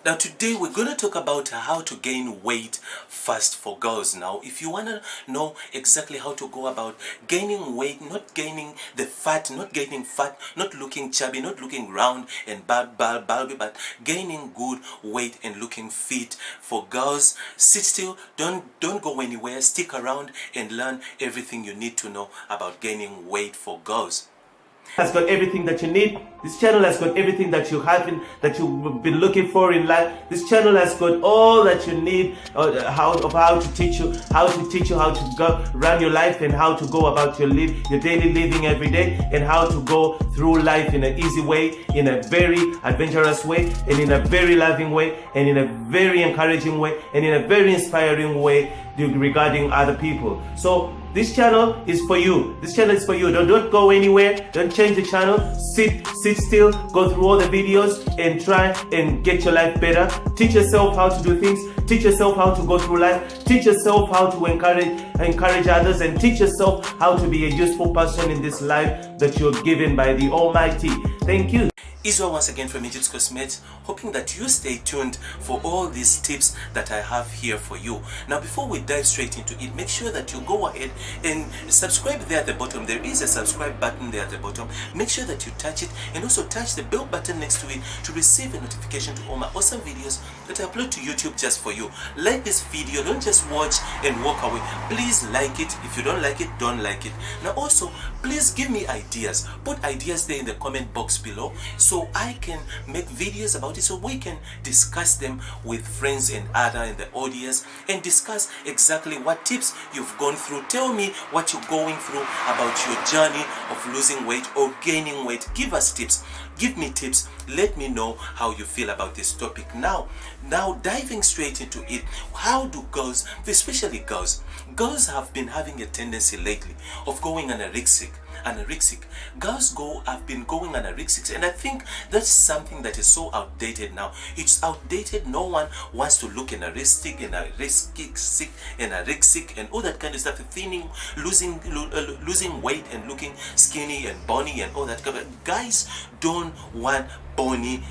Now today we're going to talk about how to gain weight fast for girls. Now if you want to know exactly how to go about gaining weight, not gaining the fat, not gaining fat, not looking chubby, not looking round and bulby, but gaining good weight and looking fit for girls, sit still, don't go anywhere, stick around and learn everything you need to know about gaining weight for girls. Has got everything that you need. This channel has got everything that you've been looking for in life. This channel has got all that you need how to teach you how to go run your life and how to go about your daily living every day, and how to go through life in an easy way, in a very adventurous way, and in a very loving way, and in a very encouraging way, and in a very inspiring way regarding other people. So this channel is for you. This channel is for you. Don't go anywhere. Don't change the channel. Sit still. Go through all the videos and try and get your life better. Teach yourself how to do things. Teach yourself how to go through life. Teach yourself how to encourage others, and teach yourself how to be a useful person in this life that you're given by the Almighty. Thank you. Israel once again from Egypt's Cosmetics, hoping that you stay tuned for all these tips that I have here for you. Now before we dive straight into it, make sure that you go ahead and subscribe there at the bottom. There is a subscribe button there at the bottom. Make sure that you touch it, and also touch the bell button next to it to receive a notification to all my awesome videos that I upload to YouTube just for you. Like this video, don't just watch and walk away. Please like it. If you don't like it, don't like it. Now also, please give me ideas. Put ideas there in the comment box below, so I can make videos about it, so we can discuss them with friends and other in the audience, and discuss exactly what tips you've gone through. Tell me what you're going through about your journey of losing weight or gaining weight. Give us tips. Give me tips. Let me know how you feel about this topic. Now diving straight into it, how do girls, especially girls have been having a tendency lately of going anorexic. Girls have been going anorexic, and I think that's something that is so outdated now. It's outdated. No one wants to look anorexic and all that kind of stuff. Thinning, losing weight and looking skinny and bony and all that kind of. Guys don't want bony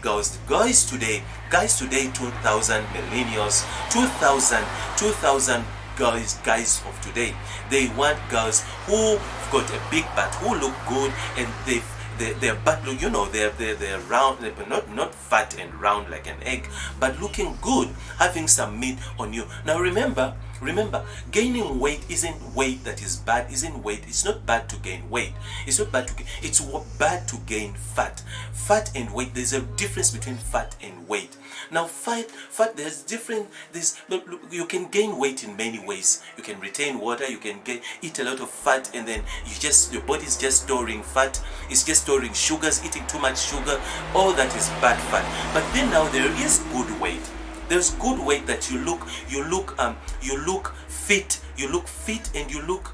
girls. Guys today, 2000 millennials, 2000 guys of today, they want girls who got a big butt, who look good, and their butt look, they're round, not fat and round like an egg, but looking good, having some meat on you. Now remember, gaining weight isn't weight that is bad. It's not bad to gain weight. It's not bad to gain. It's bad to gain fat. Fat and weight. There's a difference between fat and weight. Now fat. There's different. You can gain weight in many ways. You can retain water. You can eat a lot of fat, and then your body's just storing fat. It's just storing sugars. Eating too much sugar. All that is bad fat. But then now there is good weight. There's good weight that you look fit, and you look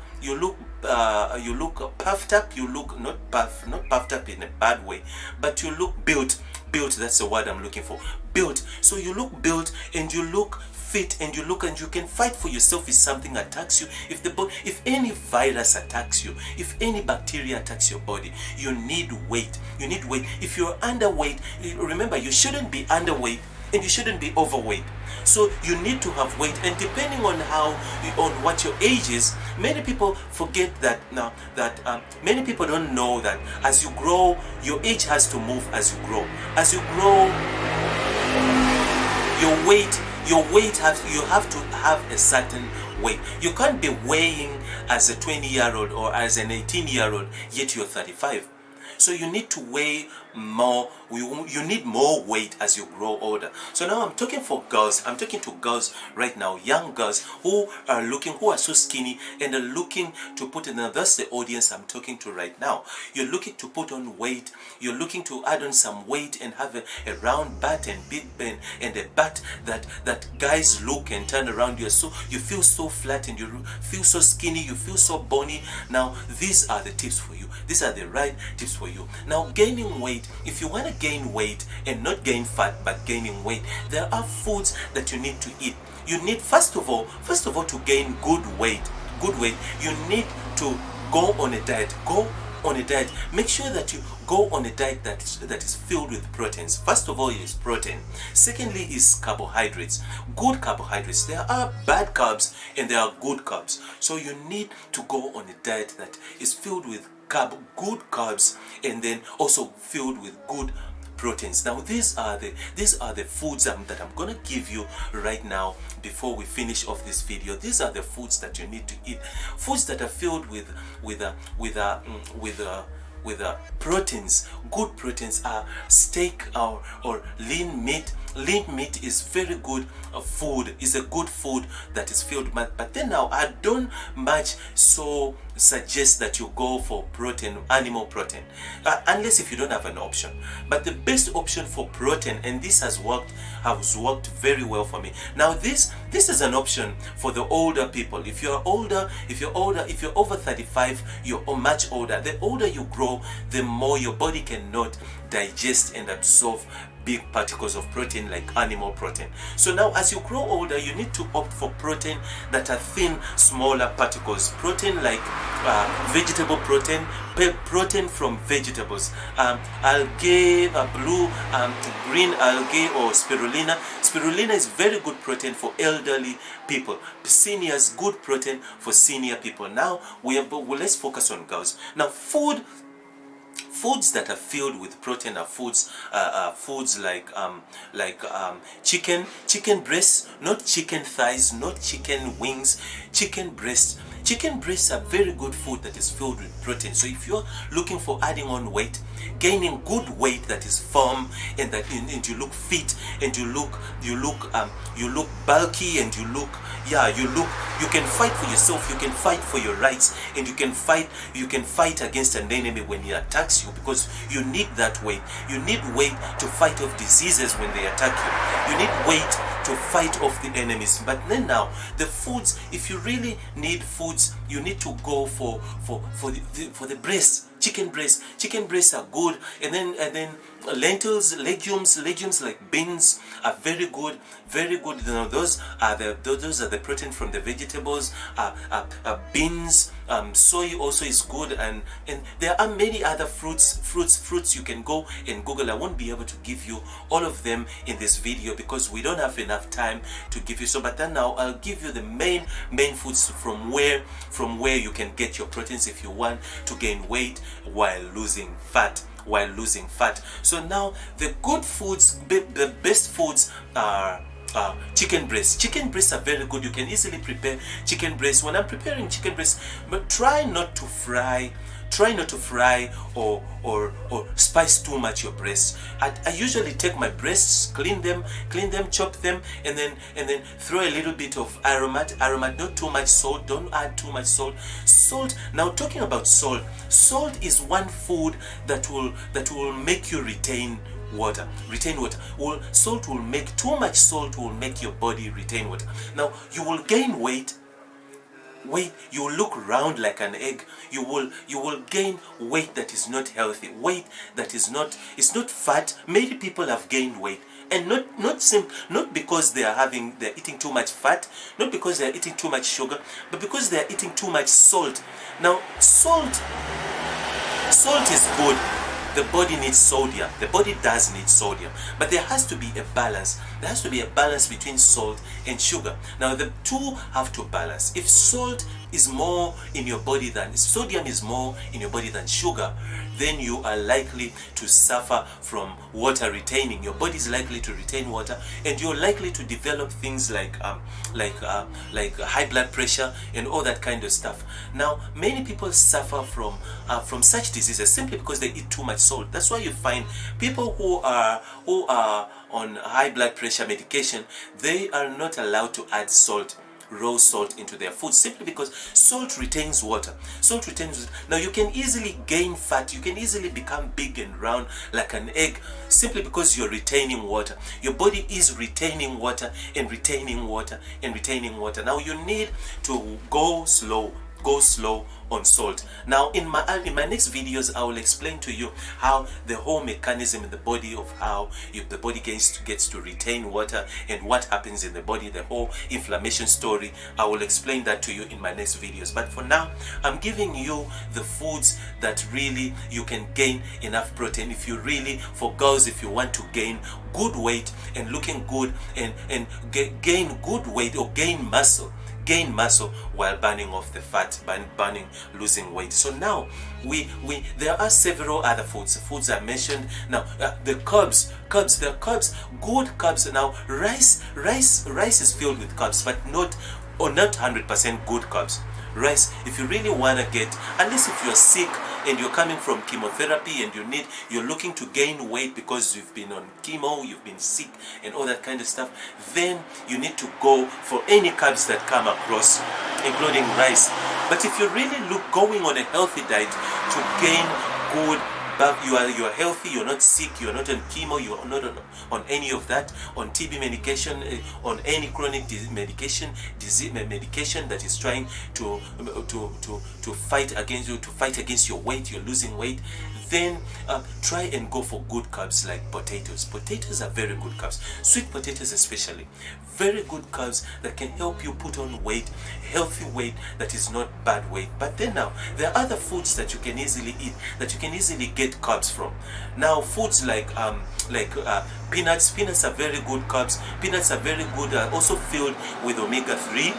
puffed up. You look not puffed up in a bad way, but you look built. That's the word I'm looking for. Built. So you look built and you look fit, and you can fight for yourself if something attacks you. If any virus attacks you, if any bacteria attacks your body, you need weight. If you're underweight, remember, you shouldn't be underweight and you shouldn't be overweight. So you need to have weight, and depending on what your age is, many people forget that now. Many people don't know that as you grow, your age has to move as you grow. As you grow, you have to have a certain weight. You can't be weighing as a 20-year-old or as an 18-year-old, yet you're 35. So you need to weigh more. You need more weight as you grow older. So now I'm talking for girls. I'm talking to girls right now, young girls who are so skinny and are looking to put in. That's the audience I'm talking to right now. You're looking to put on weight. You're looking to add on some weight and have a round butt and big bend and a butt that guys look and turn around. You feel so flat and you feel so skinny. You feel so bony. Now these are the tips for you. These are the right tips for you. Now gaining weight. If you want to gain weight and not gain fat but gaining weight, there are foods that you need to eat. You need first of all to gain good weight, you need to go on a diet. Go on a diet, make sure that you go on a diet that is filled with proteins. First of all is protein. Secondly is carbohydrates. Good carbohydrates. There are bad carbs and there are good carbs. So you need to go on a diet that is filled with good carbs, and then also filled with good proteins. Now these are the foods that I'm gonna give you right now before we finish off this video. These are the foods that you need to eat. Foods that are filled with proteins. Good proteins are steak or lean meat. Lean meat is very good food. Is a good food that is filled. But then now I don't much so suggest that you go for protein, animal protein, unless if you don't have an option. But the best option for protein, and this has worked very well for me. Now this is an option for the older people. If you're over 35, you're much older. The older you grow, the more your body cannot digest and absorb big particles of protein like animal protein. So now as you grow older, you need to opt for protein that are thin, smaller particles. Protein like vegetable protein, protein from vegetables, algae, blue, green algae or spirulina. Spirulina is very good protein for elderly people. Seniors, good protein for senior people. Now let's focus on girls. Now foods that are filled with protein are foods like chicken breasts, not chicken thighs, not chicken wings, chicken breasts. Chicken breasts are very good food that is filled with protein. So if you're looking for adding on weight, gaining good weight that is firm and you look fit and you look bulky and you can fight for yourself, you can fight for your rights, and you can fight against an enemy when he attacks you, because you need that weight. You need weight to fight off diseases when they attack you. You need weight to fight off the enemies. But then now the foods, if you really need foods, you need to go for the breasts. Chicken breasts are good, and then lentils, legumes like beans are very good. You know, those are the protein from the vegetables. Beans, soy also is good, and there are many other fruits you can go and Google. I won't be able to give you all of them in this video because we don't have enough time to give you so. But then now I'll give you the main foods from where you can get your proteins if you want to gain weight while losing fat. So now the good foods, the best foods are chicken breasts. Chicken breasts are very good. You can easily prepare chicken breasts. When I'm preparing chicken breasts, but try not to fry or spice too much your breasts. I usually take my breasts, clean them, chop them, and then throw a little bit of aromat, not too much salt. Don't add too much salt. Now talking about salt is one food that will make you retain water. Too much salt will make your body retain water. Now you will gain weight, you will look round like an egg. You will gain weight that is not healthy, weight that is not fat. Many people have gained weight, and not because they're eating too much fat, not because they're eating too much sugar, but because they're eating too much salt. Now salt is good. The body needs sodium. The body does need sodium, but there has to be a balance. There has to be a balance between salt and sugar. Now the two have to balance. If salt is more in your body than sodium is more in your body than sugar, then you are likely to suffer from water retaining. Your body is likely to retain water, and you're likely to develop things like high blood pressure and all that kind of stuff. Now many people suffer from such diseases simply because they eat too much salt. That's why you find people who are on high blood pressure medication, they are not allowed to add raw salt into their food, simply because salt retains water. Now you can easily gain fat, you can easily become big and round like an egg, simply because you're retaining water. Your body is retaining water and retaining water and retaining water. Now you need to go slow. go slow on salt. Now in my next videos, I will explain to you how the whole mechanism in the body of how the body gets to retain water and what happens in the body, the whole inflammation story. I will explain that to you in my next videos. But for now, I'm giving you the foods that really you can gain enough protein. If you really, for girls, if you want to gain good weight and looking good and gain good weight or gain muscle while burning off the fat, losing weight. So now there are several other foods I mentioned. Now the carbs, there are carbs, good carbs. Now rice is filled with carbs, but not 100% good carbs. Rice, if you really want to get, unless if you're sick and you're coming from chemotherapy and you're looking to gain weight because you've been on chemo, you've been sick and all that kind of stuff, then you need to go for any carbs that come across, including rice. But if you're really going on a healthy diet to gain good, but you are healthy, you're not sick, you're not on chemo, you're not on any of that, on TB medication, on any chronic medication that is trying to fight against your weight, you're losing weight, then try and go for good carbs like potatoes. Potatoes are very good carbs, sweet potatoes especially, very good carbs that can help you put on weight, healthy weight that is not bad weight. But then now there are other foods that you can easily eat, that you can easily get carbs from. Now foods like peanuts. Peanuts are very good carbs. Peanuts are very good, also filled with omega-3.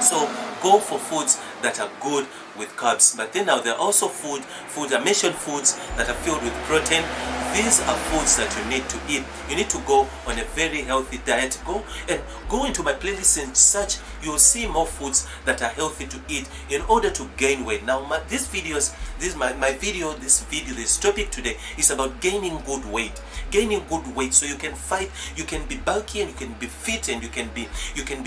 So go for foods that are good with carbs. But then now there are also I mentioned foods that are filled with protein. These are foods that you need to eat. You need to go on a very healthy diet. Go into my playlist and search. You'll see more foods that are healthy to eat in order to gain weight. Now this topic today is about gaining good weight. Gaining good weight so you can fight, you can be bulky and you can be fit, and you can be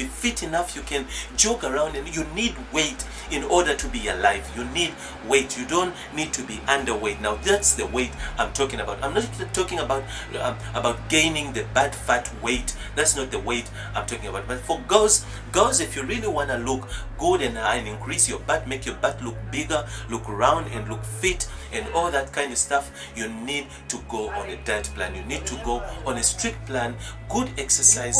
fit enough, you can jog around, and you need weight in order to be alive. You need weight. You don't need to be underweight. Now that's the weight I'm talking about. I'm not talking about gaining the bad fat weight. That's not the weight I'm talking about. But for girls, if you really want to look good and increase your butt, make your butt look bigger, look round and look fit and all that kind of stuff, you need to go on a diet plan. You need to go on a strict plan, good exercise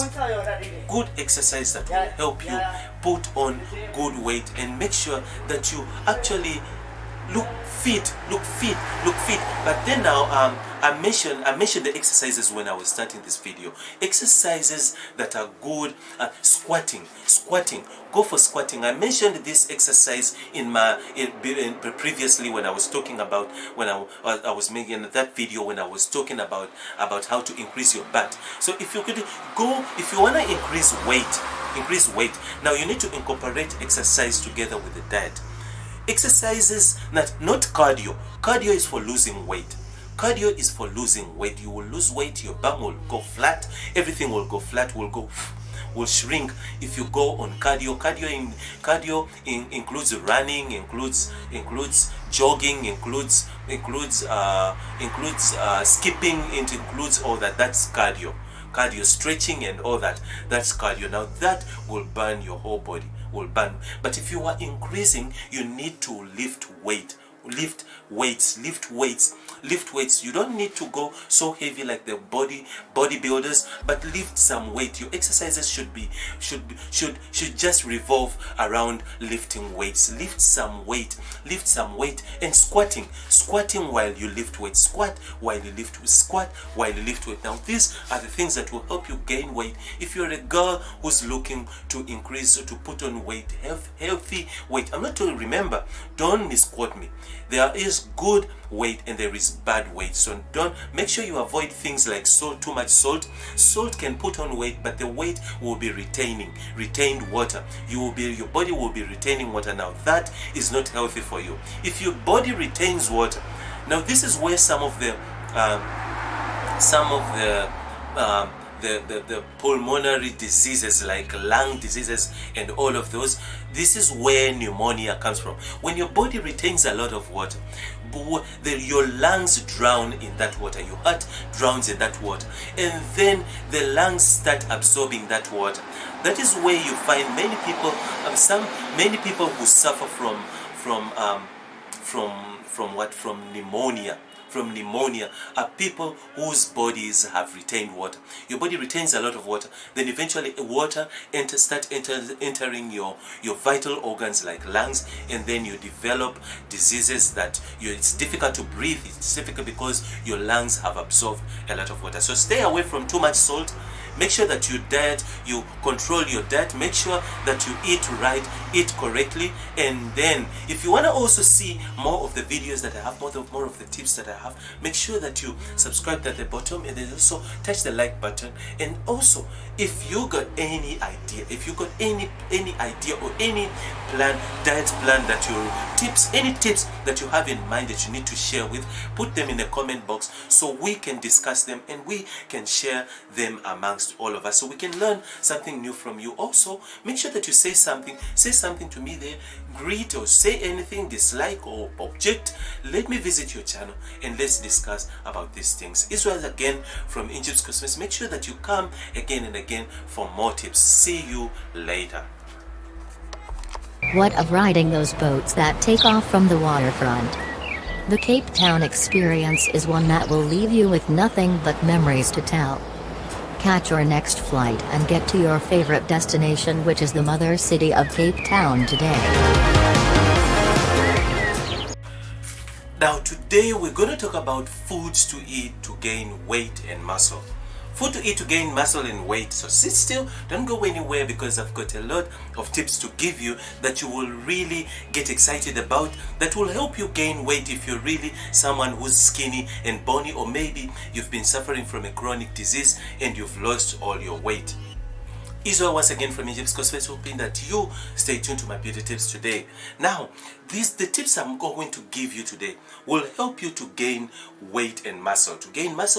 that will help you put on good weight and make sure that you actually look fit. But then now I mentioned the exercises when I was starting this video. Exercises that are good. Squatting. Go for squatting. I mentioned this exercise previously when I was talking about, when I was making that video when I was talking about how to increase your butt. So if you want to increase weight, now you need to incorporate exercise together with the diet. Exercises, not cardio. Cardio is for losing weight. You will lose weight, your bum will go flat, everything will go flat, will shrink if you go on cardio. Cardio includes running, includes jogging, includes skipping, it includes all that. That's cardio. Stretching and all that, that's cardio. Now that will burn your whole body, but if you are increasing, you need to lift weights. You don't need to go so heavy like the bodybuilders, but lift some weight. Your exercises should just revolve around lifting weights. Lift some weight and squatting while you lift weight. Squat while you lift weight. Now these are the things that will help you gain weight. If you're a girl who's looking to increase, to put on weight, healthy weight. I'm not telling, remember, don't misquote me. There is good weight and there is bad weight. So make sure you avoid things like salt. Too much salt can put on weight, but the weight will be retained water. Your body will be retaining water. Now that is not healthy for you. If your body retains water, now this is where some of the pulmonary diseases like lung diseases and all of those, this is where pneumonia comes from. When your body retains a lot of water, your lungs drown in that water, your heart drowns in that water, and then the lungs start absorbing that water. That is where you find many people, many people who suffer from pneumonia. From pneumonia are people whose bodies have retained water. Your body retains a lot of water, then eventually water entering your vital organs like lungs, and then you develop diseases that it's difficult to breathe. It's difficult because your lungs have absorbed a lot of water. So stay away from too much salt. Make sure that you control your diet. Make sure that you eat right, eat correctly. And then if you want to also see more of the videos that I have, more of the tips that I have, make sure that you subscribe at the bottom, and then also touch the like button. And also, if you got any idea, if you got any idea or any diet plan that any tips that you have in mind that you need to share with, put them in the comment box so we can discuss them and we can share them amongst all of us, so we can learn something new from you. Also, make sure that you say something to me there, greet or say anything, dislike or object. Let me visit your channel and let's discuss about these things. Israel again from Egypt's Cosmetics. Make sure that you come again and again for more tips. See you later. What of riding those boats that take off from the waterfront? The Cape Town experience is one that will leave you with nothing but memories to tell. Catch your next flight and get to your favorite destination, which is the mother city of Cape Town today. Now today we're going to talk about foods to eat to gain weight and muscle. Food to eat to gain muscle and weight. So sit still, don't go anywhere, because I've got a lot of tips to give you that you will really get excited about, that will help you gain weight if you're really someone who's skinny and bony, or maybe you've been suffering from a chronic disease and you've lost all your weight. Israel once again from Egypt's Cosmetics, hoping that you stay tuned to my beauty tips today. Now, the tips I'm going to give you today will help you to gain weight and muscle,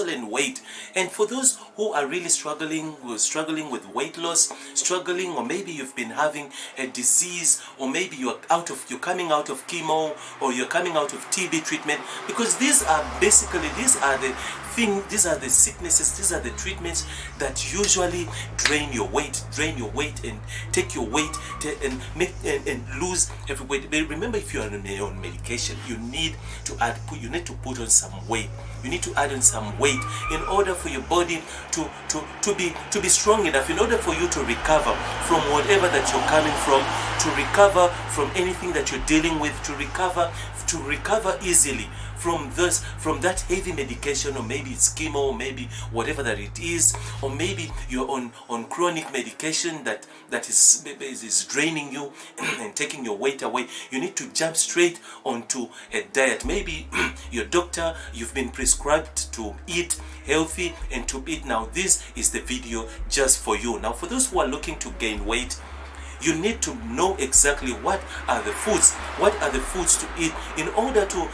and weight. And for those who are really struggling with weight loss, or maybe you've been having a disease, or maybe you're coming out of chemo, or you're coming out of TB treatment, because these are the sicknesses, these are the treatments that usually drain your weight and take your weight and lose every weight. But remember, if you are on medication, you need to put on some weight. You need to add on some weight in order for your body to be strong enough, in order for you to recover from whatever that you're coming from, to recover from anything that you're dealing with, to recover easily from that heavy medication, or maybe it's chemo, or maybe whatever that it is, or maybe you're on chronic medication that is draining you and taking your weight away. You need to jump straight onto a diet. Maybe your doctor, you've been prescribed to eat healthy and to eat. Now this is the video just for you. Now for those who are looking to gain weight, you need to know exactly what are the foods to eat in order to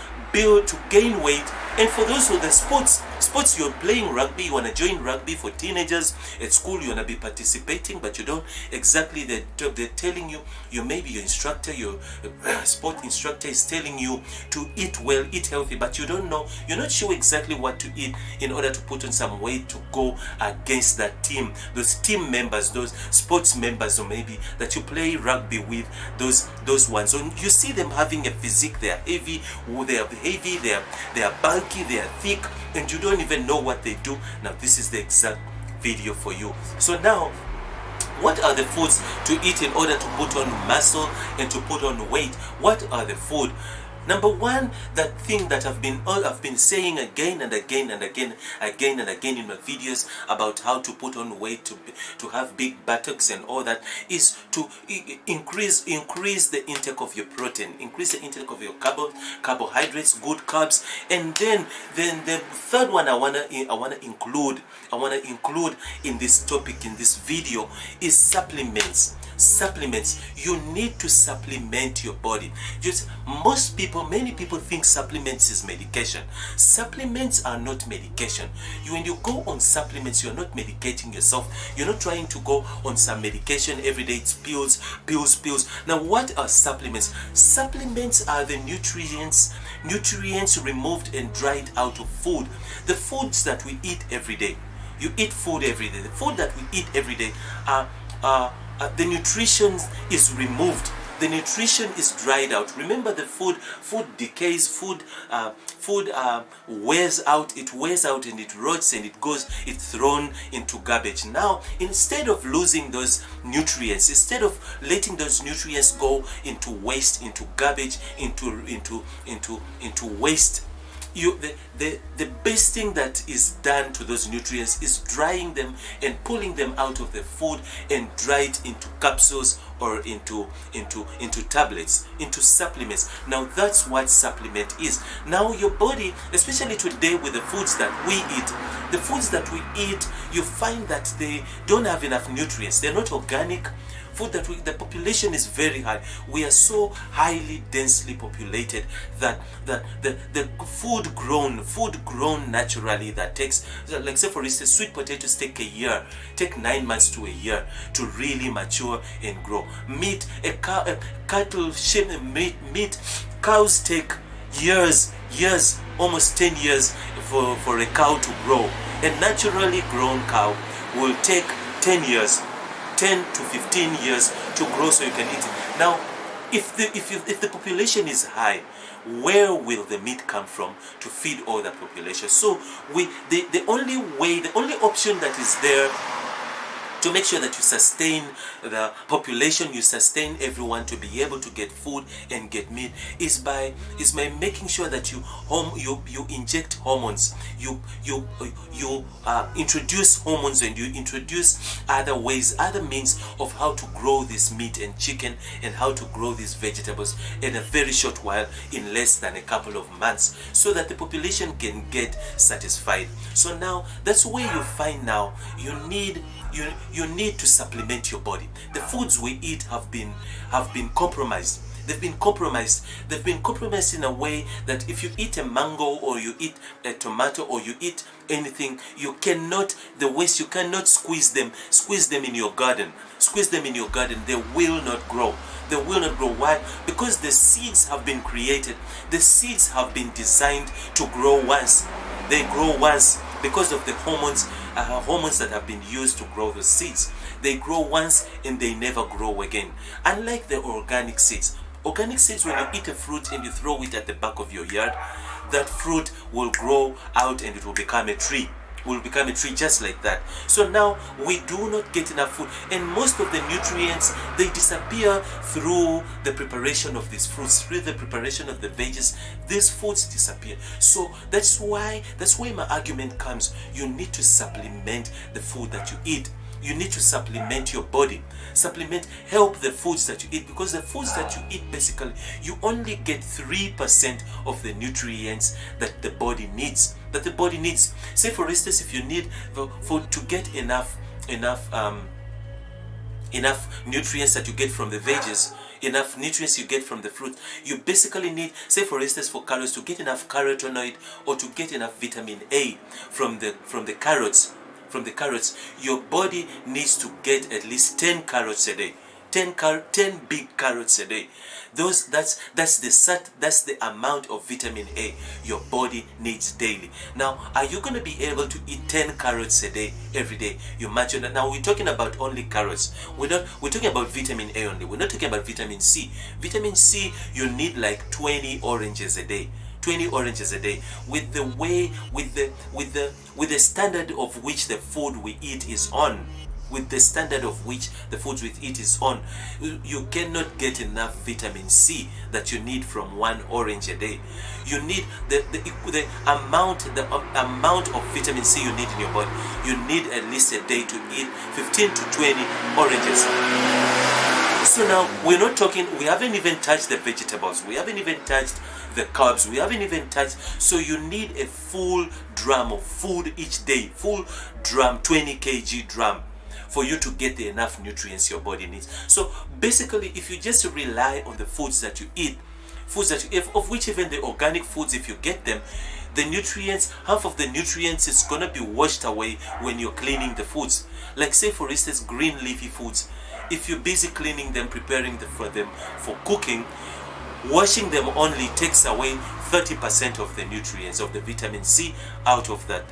gain weight. And for those who the sports, you're playing rugby, you want to join rugby. For teenagers at school, you want to be participating, but you don't exactly, they're telling you maybe your instructor, your sport instructor is telling you to eat well, eat healthy, but you don't know, you're not sure exactly what to eat in order to put on some weight to go against that team, those team members, those sports members, or maybe that you play rugby with, those ones. So you see them having a physique, they are heavy, they are bulky, they are thick, and you don't even know what they do. Now this is the exact video for you. So now, what are the foods to eat in order to put on muscle and to put on weight? What are the food? Number one, that thing that I've been saying again and again and again in my videos about how to put on weight, to have big buttocks and all that, is to increase the intake of your protein, increase the intake of your carbohydrates, good carbs. And then the third one I wanna include in this topic, in this video, is supplements. supplements. You need to supplement your body. Just many people think supplements is medication. Supplements are not medication. When you go on supplements, you're not medicating yourself. You're not trying to go on some medication every day. It's pills, pills, pills. Now, what are supplements? Supplements are the nutrients removed and dried out of food. The foods that we eat every day. You eat food every day. The food that we eat every day the nutrition is removed. The nutrition is dried out. Remember, the food decays. Food wears out. It wears out and it rots and it's thrown into garbage. Now, instead of losing those nutrients, instead of letting those nutrients go into waste, into garbage, into waste, the best thing that is done to those nutrients is drying them and pulling them out of the food and dry it into capsules or into tablets, into supplements. Now that's what supplement is. Now your body, especially today with the foods that we eat, you find that they don't have enough nutrients. They're not organic. The population is very high. We are so highly densely populated that the food grown naturally that takes, like say for instance, sweet potatoes take 9 months to a year to really mature and grow. Meat, cows take years, almost 10 years for a cow to grow. A naturally grown cow will take 10 to 15 years to grow so you can eat it. Now, if the population is high, where will the meat come from to feed all that population? So the only option that is there to make sure that you sustain the population, you sustain everyone to be able to get food and get meat, is by making sure that you inject hormones, you introduce hormones, and you introduce other means of how to grow this meat and chicken and how to grow these vegetables in a very short while, in less than a couple of months, so that the population can get satisfied. So now that's where you find now you need to supplement your body. The foods we eat have been compromised. They've been compromised in a way that if you eat a mango or you eat a tomato or you eat anything, you cannot squeeze them in your garden. They will not grow. Why? Because the seeds have been created. The seeds have been designed to grow once. They grow once because of the hormones that have been used to grow the seeds. They grow once and they never grow again. Unlike the organic seeds. Organic seeds, when you eat a fruit and you throw it at the back of your yard, that fruit will grow out and it will become a tree. Just like that. So now we do not get enough food, and most of the nutrients, they disappear through the preparation of these fruits, through the preparation of the veggies. These foods disappear. So that's why my argument comes. You need to supplement the food that you eat. You need to supplement your body. Help the foods that you eat, because the foods that you eat, basically, you only get 3% of the nutrients that the body needs. Say for instance, if you need to get enough nutrients that you get from the veggies, enough nutrients you get from the fruit, you basically need, say for instance, for carrots, to get enough carotenoid or to get enough vitamin A from the carrots. Your body needs to get at least 10 carrots a day. 10 big carrots a day. That's the amount of vitamin A your body needs daily. Now, are you going to be able to eat 10 carrots a day every day? You imagine that. Now we're talking about only carrots. We're talking about vitamin A only. We're not talking about vitamin C. Vitamin C, you need like 20 oranges a day. 20 oranges a day. With the standard of which the food we eat is on, you cannot get enough vitamin C that you need from 1 orange a day. You need the amount of vitamin C you need in your body. You need at least a day to eat 15 to 20 oranges. So now we haven't even touched the vegetables, we haven't even touched the carbs, we haven't even touched. So you need a full drum of food each day, full drum, 20 kg drum. for you to get the enough nutrients your body needs. So basically, if you just rely on the foods that you eat, of which even the organic foods, if you get them, the nutrients, half of the nutrients is gonna be washed away when you're cleaning the foods. Like say for instance, green leafy foods. If you're busy cleaning them, preparing for them for cooking, washing them only takes away 30% of the nutrients, of the vitamin C out of the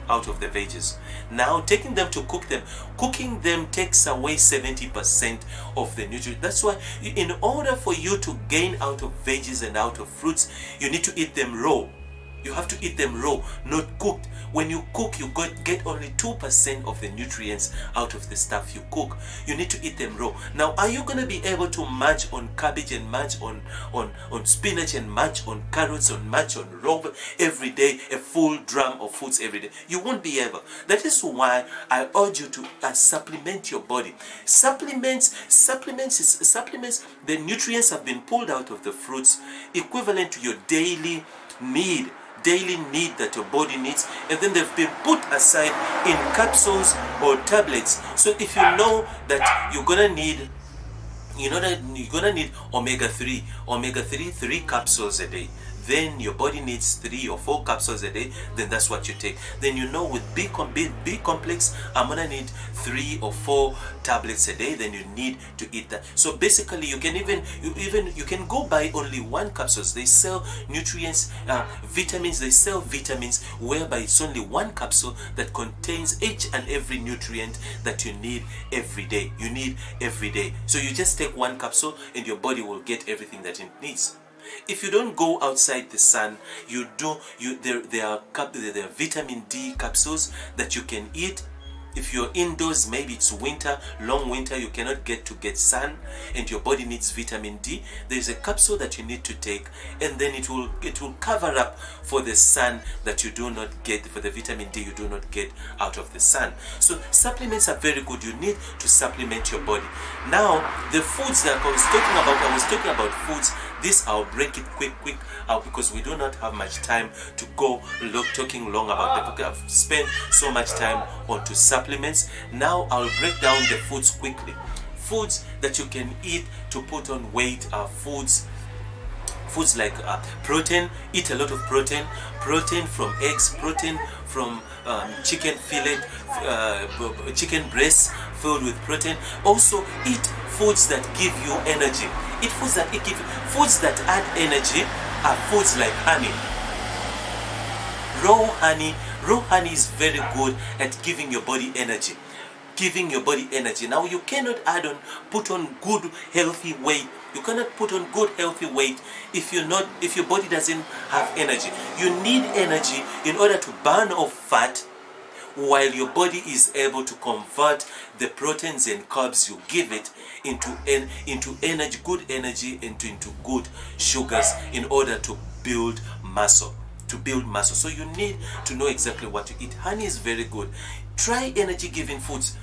veggies. Now taking them to cooking them takes away 70% of the nutrients. That's why in order for you to gain out of veggies and out of fruits, you need to eat them raw. You have to eat them raw, not cooked. When you cook, you get only 2% of the nutrients out of the stuff you cook. You need to eat them raw. Now, are you going to be able to munch on cabbage and munch on spinach and munch on carrots and munch on raw every day, a full drum of foods every day? You won't be able. That is why I urge you to supplement your body. Supplements, the nutrients have been pulled out of the fruits equivalent to your daily need that your body needs, and then they've been put aside in capsules or tablets. So if you know that you're gonna need omega-3 3 capsules a day, then your body needs 3 or 4 capsules a day, then that's what you take. Then you know with B complex, I'm gonna need 3 or 4 tablets a day, then you need to eat that. So basically you can go buy only 1 capsules. They sell nutrients, vitamins, they sell vitamins whereby it's only 1 capsule that contains each and every nutrient that you need every day. So you just take 1 capsule and your body will get everything that it needs. If you don't go outside the sun, there are vitamin D capsules that you can eat. If you're indoors, maybe it's winter, long winter, you cannot get sun, and your body needs vitamin D. There's a capsule that you need to take, and then it will cover up for the sun that you do not get, for the vitamin D you do not get out of the sun. So supplements are very good. You need to supplement your body. Now the foods that I was talking about foods. This I'll break it quick because we do not have much time to go talking long about the book. I've spent so much time onto supplements. Now I'll break down the foods quickly. Foods that you can eat to put on weight are foods like protein. Eat a lot of protein from eggs, protein from chicken fillet, chicken breasts filled with protein. Also eat foods that give you energy. Eat foods that add energy are foods like honey. Raw honey is very good at giving your body energy. Now you cannot put on good healthy weight. You cannot put on good healthy weight if your body doesn't have energy. You need energy in order to burn off fat, while your body is able to convert the proteins and carbs you give it into energy, good energy, into good sugars in order to build muscle. So you need to know exactly what to eat. Honey is very good. Try energy giving foods,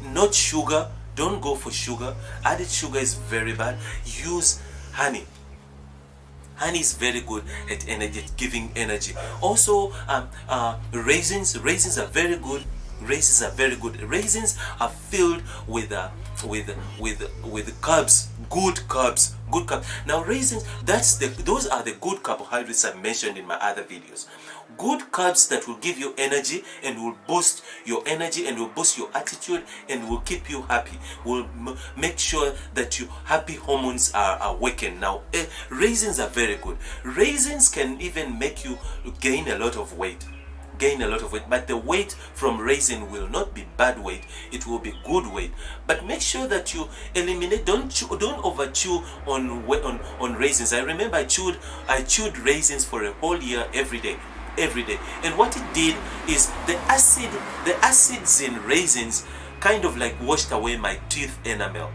not sugar. Don't go for sugar. Added sugar is very bad. Use honey. Honey is very good at giving energy. Also, raisins are very good. Raisins are filled with carbs, good carbs. Now raisins, those are the good carbohydrates I mentioned in my other videos. Good carbs that will give you energy and will boost your energy and will boost your attitude and will keep you happy. Will make sure that your happy hormones are awakened. Now, raisins are very good. Raisins can even make you gain a lot of weight. But the weight from raisin will not be bad weight, it will be good weight. But make sure that you eliminate, don't over chew on raisins. I remember I chewed raisins for a whole year every day. And what it did is the acids in raisins kind of like washed away my teeth enamel,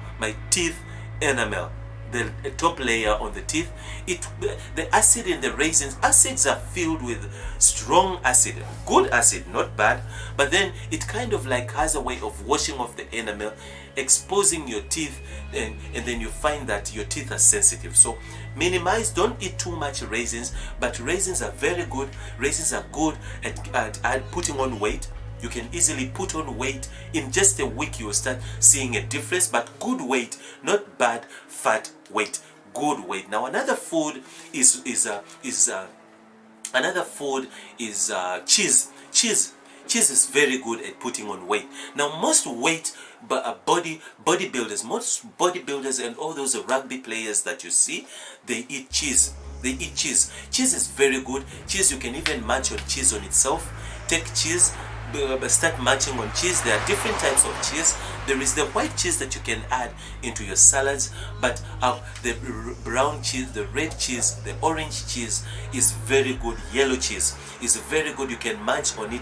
the top layer on the teeth. The acid in the raisins, acids are filled with strong acid, good acid, not bad, but then it kind of like has a way of washing off the enamel, exposing your teeth, and then you find that your teeth are sensitive. So minimize, don't eat too much raisins, but raisins are very good. Raisins are good at putting on weight. You can easily put on weight. In just a week, you will start seeing a difference, but good weight, not bad fat weight, good weight. Now, another food is cheese. Cheese is very good at putting on weight. Now, most bodybuilders and all those rugby players that you see, they eat cheese. Cheese is very good. Cheese, you can even munch on cheese on itself. Take cheese, start munching on cheese. There are different types of cheese. There is the white cheese that you can add into your salads, but the brown cheese, the red cheese, the orange cheese is very good. Yellow cheese is very good. You can munch on it.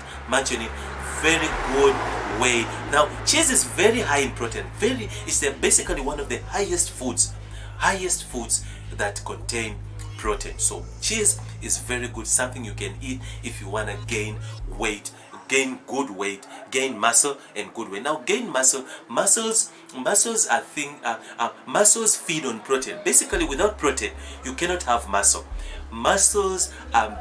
Very good way. Now, cheese is very high in protein. It's basically one of the highest foods that contain protein. So cheese is very good, something you can eat if you want to gain weight, gain good weight, gain muscle and good weight. Now, gain muscles feed on protein. Basically, without protein you cannot have muscle. Muscles are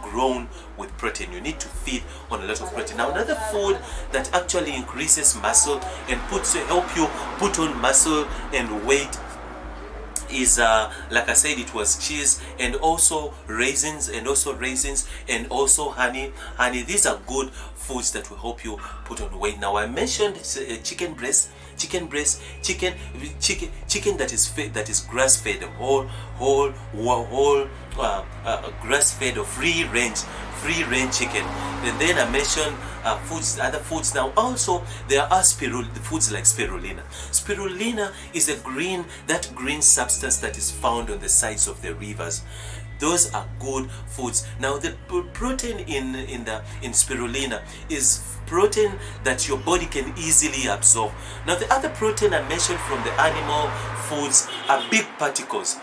grown with protein. You need to feed on a lot of protein. Now, another food that actually increases muscle and help you put on muscle and weight is like I said, it was cheese, and also raisins, and also honey. These are good foods that will help you put on weight. Now, I mentioned chicken breast that is grass fed, whole grass fed or free range chicken. And then I mentioned other foods. Now, also there are foods like spirulina. Spirulina is green substance that is found on the sides of the rivers. Those are good foods. Now, the protein in spirulina is protein that your body can easily absorb. Now, the other protein I mentioned from the animal foods are big particles.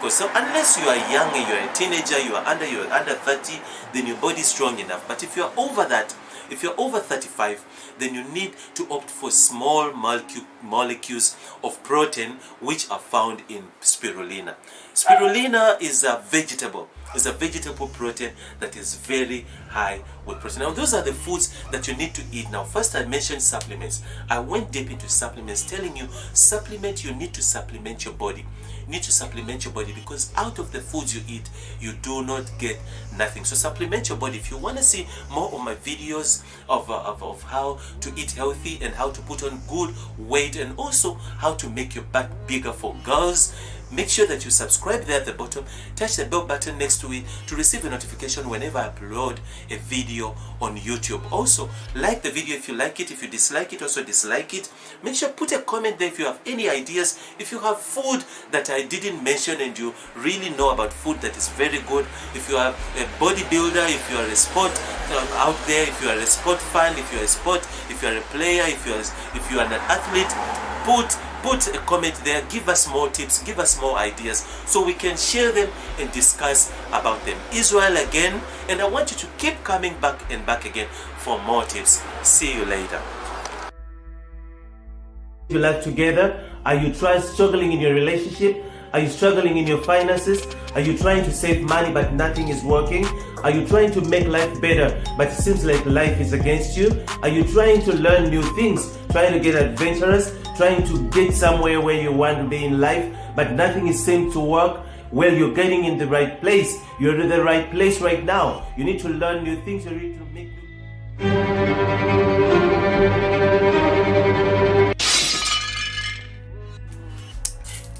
So unless you are young and you are a teenager, you are under 30, then your body is strong enough. But if you are over that, if you're over 35, then you need to opt for small molecules of protein which are found in spirulina. Spirulina is a vegetable. It's a vegetable protein that is very high with protein. Now, those are the foods that you need to eat. Now, first I mentioned supplements. I went deep into supplements, telling you you need to supplement your body. You need to supplement your body because out of the foods you eat, you do not get nothing. So supplement your body. If you want to see more of my videos of how to eat healthy and how to put on good weight, and also how to make your butt bigger for girls, make sure that you subscribe there at the bottom. Touch the bell button next to it to receive a notification whenever I upload a video on YouTube. Also, like the video if you like it. If you dislike it, also dislike it. Make sure put a comment there if you have any ideas. If you have food that I didn't mention and you really know about food that is very good. If you are a bodybuilder, if you are a sport out there, if you are a sport fan, if you are a player, if you are an athlete, put a comment there. Give us more tips, give us more ideas so we can share them and discuss about them. Israel again, and I want you to keep coming back and back again for more tips. See you later. Your life together? Are you struggling in your relationship? Are you struggling in your finances? Are you trying to save money but nothing is working? Are you trying to make life better but it seems like life is against you? Are you trying to learn new things, trying to get adventurous, trying to get somewhere where you want to be in life but nothing is seem to work? Well, you're getting in the right place. You're in the right place right now. You need to learn new things. You need to make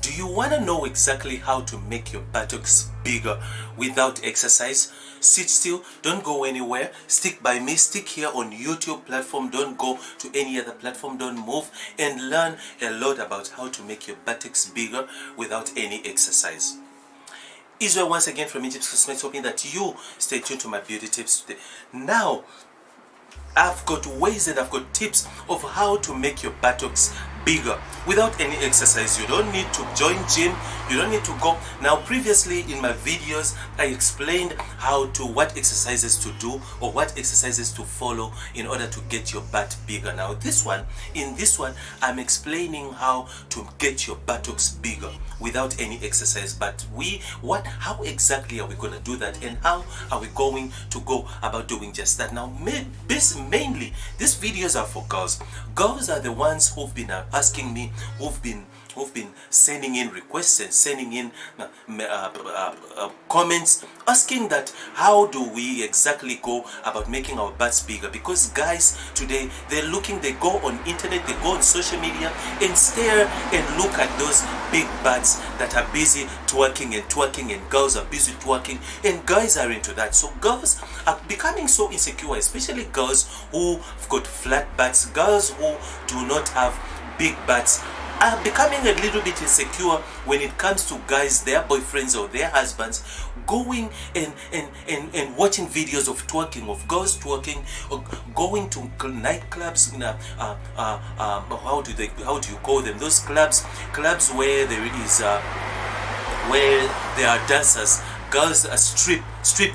Do you want to know exactly how to make your buttocks bigger without exercise? Sit still, don't go anywhere, stick by me, stick here on YouTube platform, don't go to any other platform, don't move, and learn a lot about how to make your buttocks bigger without any exercise. Israel once again from Egypt's Cosmetics, hoping that you stay tuned to my beauty tips today. Now, I've got ways and I've got tips of how to make your buttocks bigger without any exercise. You don't need to join gym, you don't need to go. Now previously in my videos I explained what exercises to do or what exercises to follow in order to get your butt bigger. Now in this one I'm explaining how to get your buttocks bigger without any exercise. But how exactly are we going to do that, and how are we going to go about doing just that? Now mainly these videos are for girls. Girls are the ones who've been asking me, who've been sending in requests and sending in comments asking that how do we exactly go about making our butts bigger, because guys today they go on internet, they go on social media and stare and look at those big butts that are busy twerking and girls are busy twerking and guys are into that. So girls are becoming so insecure, especially girls who've got flat butts, girls who do not have big butts are becoming a little bit insecure when it comes to guys, their boyfriends or their husbands going and watching videos of twerking, of girls twerking, or going to nightclubs. How do you call them? Those clubs where there are dancers. Girls are strip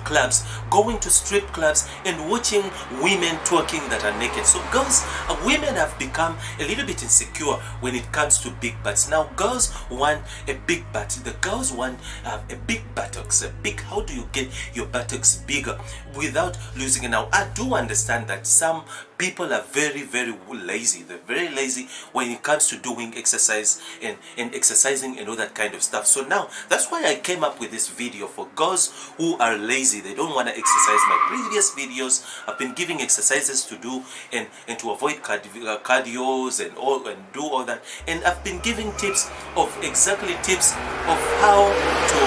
clubs, going to strip clubs and watching women twerking that are naked. So women have become a little bit insecure when it comes to big butts. Now girls want a big butt. The girls want a big buttocks. How do you get your buttocks bigger without losing it? Now I do understand that some people are very, very lazy. They're very lazy when it comes to doing exercise and exercising and all that kind of stuff. So now that's why I came up with this video for girls who are lazy. They don't want to exercise. My previous videos I've been giving exercises to do and to avoid cardios and do all that, and I've been giving tips of how to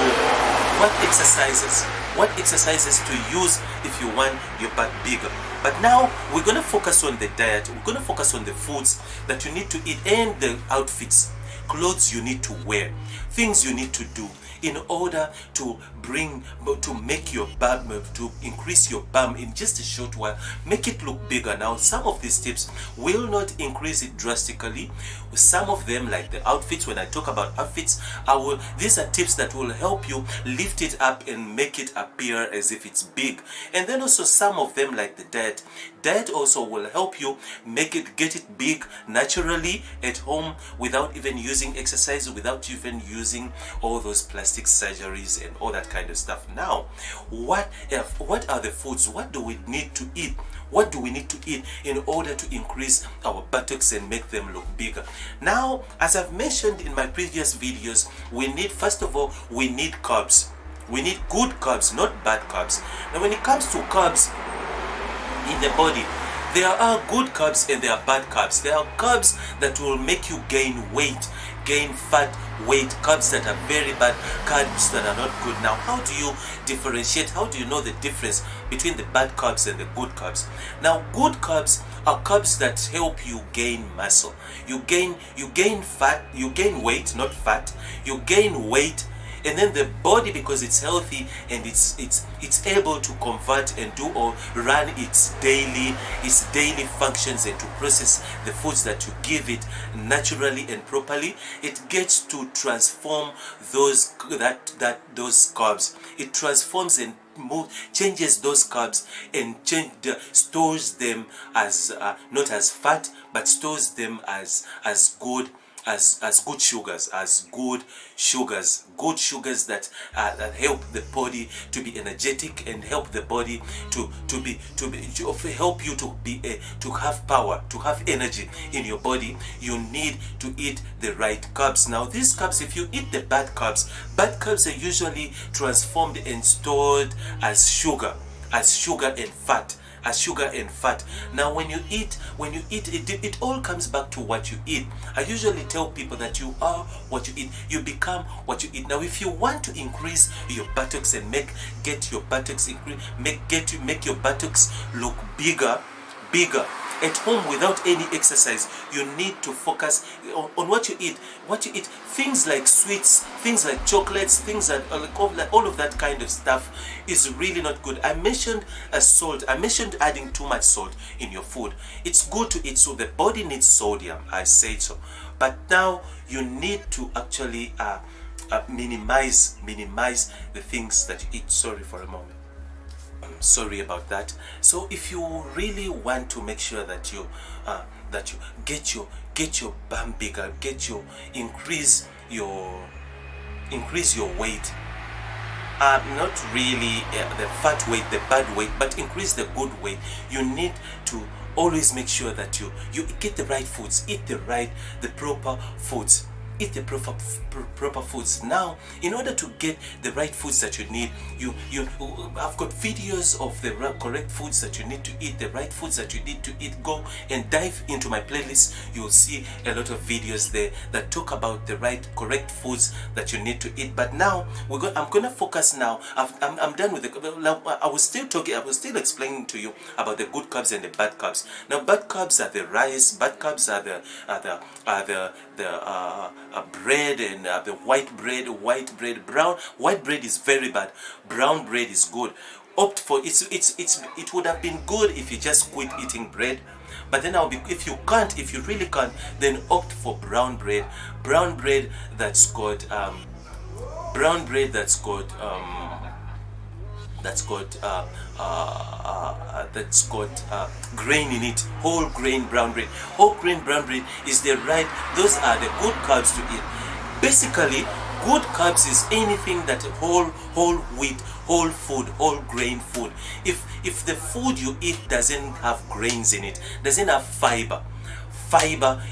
what exercises to use if you want your butt bigger. But now we're going to focus on the diet. We're going to focus on the foods that you need to eat and the outfits, clothes you need to wear, things you need to do in order to make your bum, to increase your bum in just a short while, make it look bigger. Now some of these tips will not increase it drastically. Some of them, like the outfits, when I talk about outfits, these are tips that will help you lift it up and make it appear as if it's big. And then also some of them, like the diet also will help you get it big naturally at home without even using exercise, without even using all those plastic surgeries and all that kind of stuff. Now what are the foods? What do we need to eat? What do we need to eat in order to increase our buttocks and make them look bigger? Now, as I've mentioned in my previous videos, first of all, we need carbs. We need good carbs, not bad carbs. Now, when it comes to carbs in the body, there are good carbs and there are bad carbs. There are carbs that will make you gain weight, gain fat, weight, carbs that are very bad, carbs that are not good. Now, how do you differentiate? How do you know the difference between the bad carbs and the good carbs? Now, good carbs are carbs that help you gain muscle. You gain fat, you gain weight, not fat. You gain weight, and then the body, because it's healthy and it's able to convert and do or run its daily functions and to process the foods that you give it naturally and properly, it gets to transform those carbs. It transforms and changes those carbs and stores them as not as fat, but stores them as good sugars, good sugars that help the body to be energetic and help the body to help you to have power, to have energy in your body. You need to eat the right carbs. Now these carbs, if you eat the bad carbs are usually transformed and stored as sugar and fat. Now when you eat it all comes back to what you eat. I usually tell people that you are what you eat, you become what you eat. Now if you want to increase your buttocks and make your buttocks look bigger at home without any exercise, you need to focus on what you eat. Things like sweets, things like chocolates, things like all of that kind of stuff is really not good. I mentioned salt. I mentioned adding too much salt in your food. It's good to eat, so the body needs sodium. I say so. but now you need to actually minimize the things that you eat. Sorry for a moment. Sorry about that. So if you really want to make sure that you get your bum bigger, increase your weight, not really the fat weight, the bad weight, but increase the good weight, you need to always make sure that you get the right foods, eat the proper foods. Eat the proper foods. Now, in order to get the right foods that you need, I've got videos of the correct foods that you need to eat, the right foods that you need to eat. Go and dive into my playlist. You'll see a lot of videos there that talk about the correct foods that you need to eat. But now I'm gonna focus now. I'm done with the. I was still explaining to you about the good carbs and the bad carbs. Now, bad carbs are the rice. Bad carbs are the bread and the white bread. Brown white bread is very bad. Brown bread is good. Opt for it would have been good if you just quit eating bread, but then if you really can't, then opt for brown bread. Brown bread that's got grain in it. Whole grain brown bread. Whole grain brown bread is those are the good carbs to eat. Basically, good carbs is anything that whole wheat, whole food, whole grain food. If the food you eat doesn't have grains in it, doesn't have fiber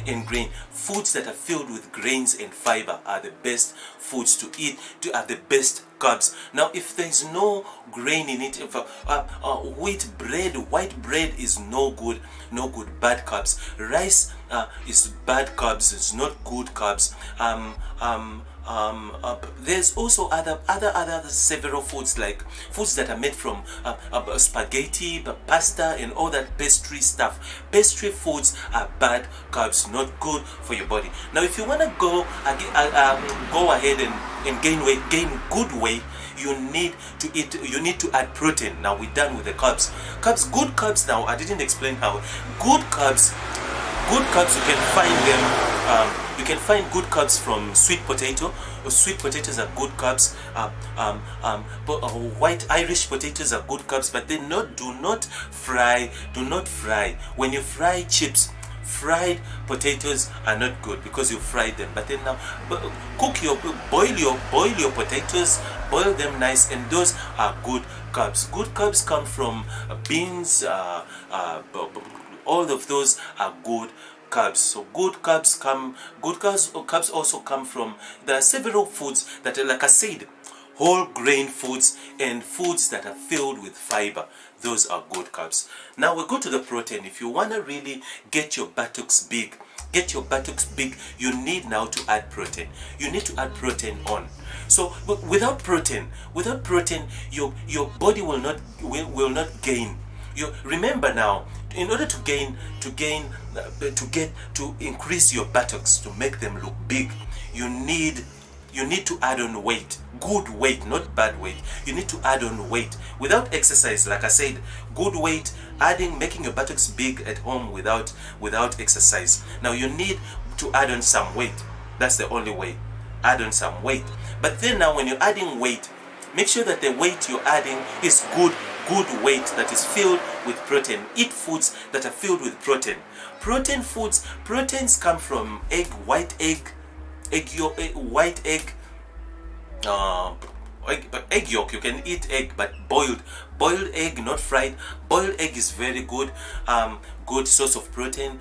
and grain, foods that are filled with grains and fiber are the best foods to eat, to have the best carbs. Now, if there's no grain in it, if white bread is no good, bad carbs. Rice is bad carbs, it's not good carbs. There's also other several foods, like foods that are made from spaghetti, pasta, and all that pastry stuff. Pastry foods are bad carbs, not good for your body. Now, if you want to go ahead and gain good weight, you need to add protein. Now we're done with the carbs. Good carbs. Now I didn't explain how good carbs. You can find them. You can find good carbs from sweet potato. Sweet potatoes are good carbs. White Irish potatoes are good carbs, but do not fry. When you fry chips, fried potatoes are not good because you fried them. But then now, boil your potatoes, boil them nice, and those are good carbs. Good carbs come from beans. All of those are good carbs. So carbs also come from, there are several foods that are, like I said, whole grain foods and foods that are filled with fiber. Those are good carbs. Now we go to the protein. If you want to really get your buttocks big, you need now to add protein. You need to add protein on. So without protein, your body will not gain. You remember now, in order to increase your buttocks, to make them look big, you need to add on weight. Good weight, not bad weight. You need to add on weight without exercise. Like I said, good weight, making your buttocks big at home without exercise. Now you need to add on some weight. That's the only way. Add on some weight. But then now when you're adding weight, make sure that the weight you're adding is good weight that is filled with protein. Eat foods that are filled with protein. Proteins come from egg, white egg, white egg, egg yolk. You can eat egg, but boiled egg, not fried. Boiled egg is very good, good source of protein.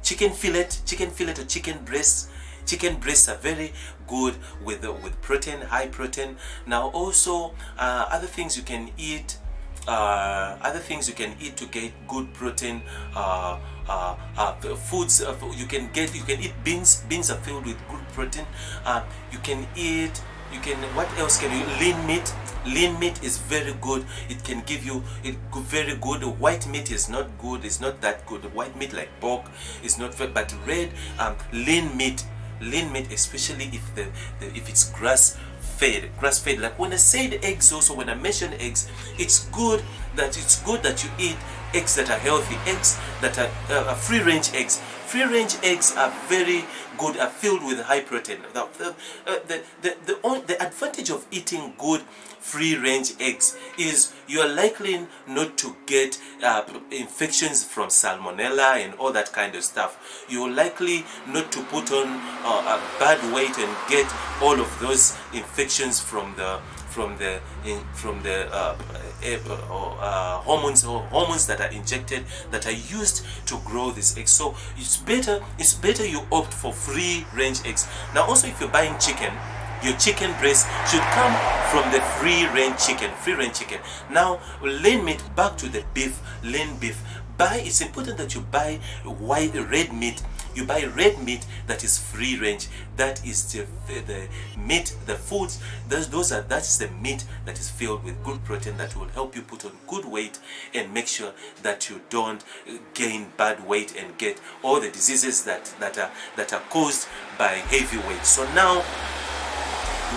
Chicken fillet or chicken breasts. Chicken breasts are very good with protein, high protein. Now also other things you can eat to get good protein. Foods you can eat beans. Beans are filled with good protein. What else can you? Lean meat is very good. It can give you very good. White meat is not good. It's not that good. White meat like pork is not good. But lean meat, especially if it's grass fed. Like when I said eggs, also when I mention eggs, it's good that you eat eggs that are healthy, eggs that are free range eggs. Free range eggs are very good, are filled with high protein. The advantage of eating good free range eggs is you are likely not to get infections from salmonella and all that kind of stuff. You're likely not to put on a bad weight and get all of those infections from the hormones that are injected, that are used to grow this egg. So it's better you opt for free range eggs. Now also, if you're buying chicken, your chicken breast should come from the free range chicken. Now lean meat, back to the lean beef. It's important that you buy red meat. You buy red meat that is free range. That is the meat, the foods. That's the meat that is filled with good protein that will help you put on good weight and make sure that you don't gain bad weight and get all the diseases that are caused by heavy weight. So now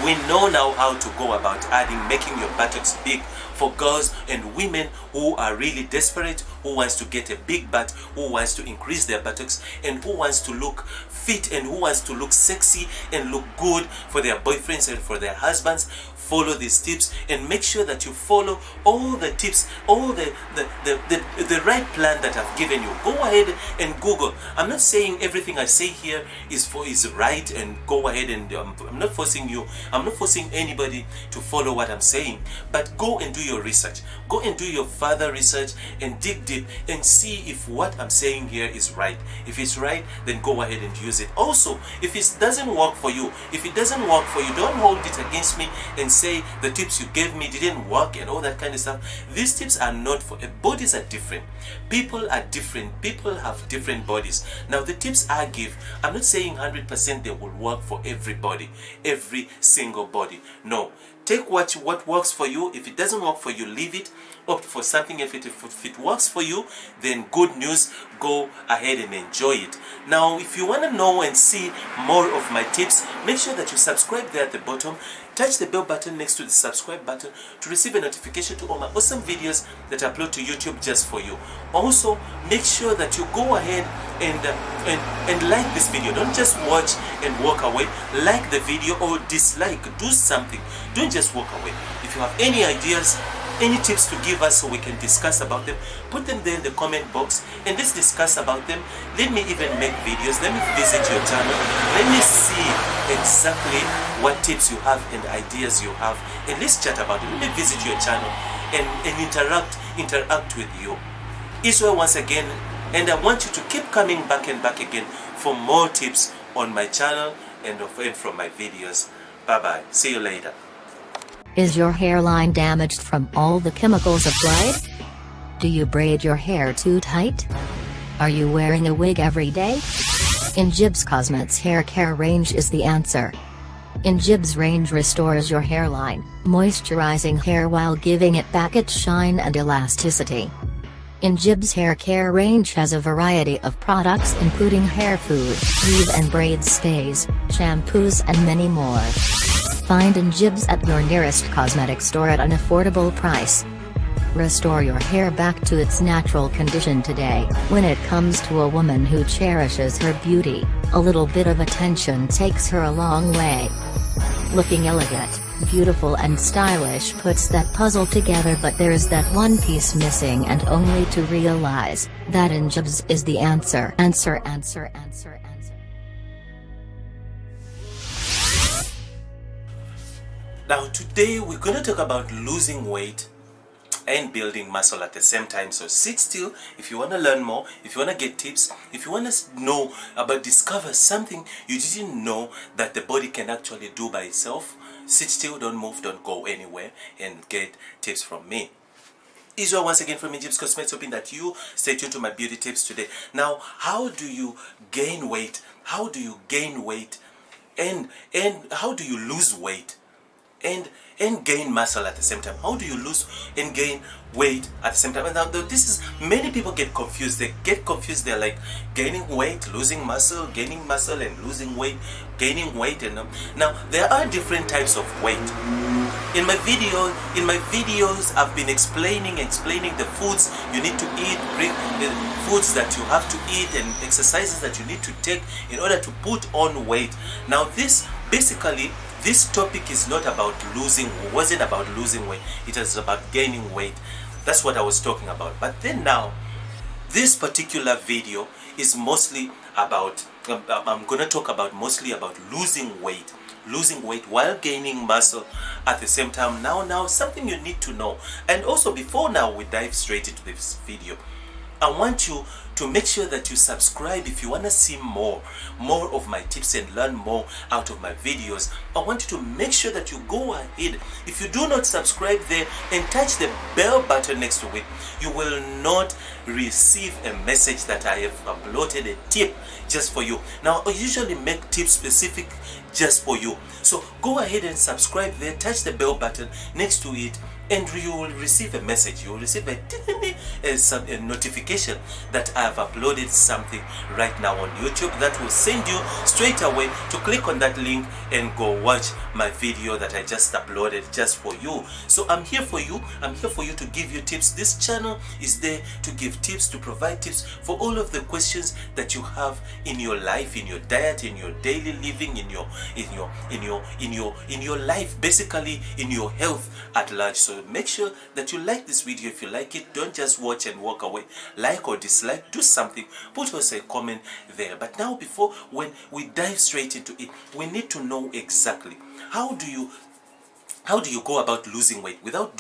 we know now how to go about making your buttocks big for girls and women who are really desperate, who wants to get a big butt, who wants to increase their buttocks, and who wants to look fit and who wants to look sexy and look good for their boyfriends and for their husbands. Follow these tips and make sure that you follow all the tips, all the right plan that I've given you. Go ahead and Google. I'm not saying everything I say here is right, and go ahead and I'm not forcing you. I'm not forcing anybody to follow what I'm saying, but go and do your research. Go and do your further research and dig deep and see if what I'm saying here is right. If it's right, then go ahead and use it. Also, if it doesn't work for you, don't hold it against me and say the tips you gave me didn't work and all that kind of stuff. These tips are not for bodies are different. People are different. People have different bodies. Now the tips I give, I'm not saying 100% they will work for everybody, every single body. No. Take what works for you. If it doesn't work for you, leave it. Opt for something. If it works for you, then good news. Go ahead and enjoy it. Now, if you want to know and see more of my tips, make sure that you subscribe there at the bottom. Touch the bell button next to the subscribe button to receive a notification to all my awesome videos that I upload to YouTube just for you. Also, make sure that you go ahead and like this video. Don't just watch and walk away. Like the video or dislike. Do something. Don't just walk away. If you have any ideas, any tips to give us so we can discuss about them, put them there in the comment box and let's discuss about them. Let me even make videos. Let me visit your channel. Let me see exactly what tips you have and ideas you have, and let's chat about it. Let me visit your channel and interact with you. Israel once again, and I want you to keep coming back and back again for more tips on my channel and from my videos. Bye bye. See you later. Is your hairline damaged from all the chemicals applied? Do you braid your hair too tight? Are you wearing a wig every day? Injibs Cosmetics Hair Care Range is the answer. Injibs range restores your hairline, moisturizing hair while giving it back its shine and elasticity. Injibs Hair Care Range has a variety of products including hair food, weave and braid stays, shampoos and many more. Find Injibs at your nearest cosmetic store at an affordable price. Restore your hair back to its natural condition today. When it comes to a woman who cherishes her beauty, a little bit of attention takes her a long way. Looking elegant, beautiful and stylish puts that puzzle together, but there's that one piece missing, and only to realize that Injibs is the answer. Answer. Now today we're going to talk about losing weight and building muscle at the same time. So sit still if you want to learn more, if you want to get tips, if you want to know about, discover something you didn't know that the body can actually do by itself. Sit still, don't move, don't go anywhere, and get tips from me. Israel once again from Injibs Cosmetics, hoping that you stay tuned to my beauty tips today. Now, how do you gain weight? How do you gain weight? And how do you lose weight? And and gain muscle at the same time? How do you lose and gain weight at the same time? And now this is, many people get confused. They get confused. They're like gaining weight, losing muscle, gaining muscle and losing weight, gaining weight. And now there are different types of weight. In my videos, I've been explaining the foods you need to eat, the foods that you have to eat, and exercises that you need to take in order to put on weight. Now this topic is not about wasn't about losing weight. It is about gaining weight. That's what I was talking about. But then now, this particular video is mostly about, I'm going to talk about mostly about losing weight while gaining muscle at the same time. Now something you need to know. And also, before now we dive straight into this video, I want you to make sure that you subscribe if you want to see more of my tips and learn more out of my videos. I want you to make sure that you go ahead. If you do not subscribe there and touch the bell button next to it, you will not receive a message that I have uploaded a tip just for you. Now, I usually make tips specific just for you. So go ahead and subscribe there, touch the bell button next to it, and you will receive a message. You will receive a notification that I have uploaded something right now on YouTube that will send you straight away to click on that link and go watch my video that I just uploaded just for you. So I'm here for you. I'm here for you to give you tips. This channel is there to give tips, to provide tips for all of the questions that you have in your life, in your diet, in your daily living, in your life, basically in your health at large. So make sure that you like this video. If you like it, don't just watch and walk away. Like or dislike, do something, put us a comment there. But now, when we dive straight into it, we need to know exactly how do you go about losing weight without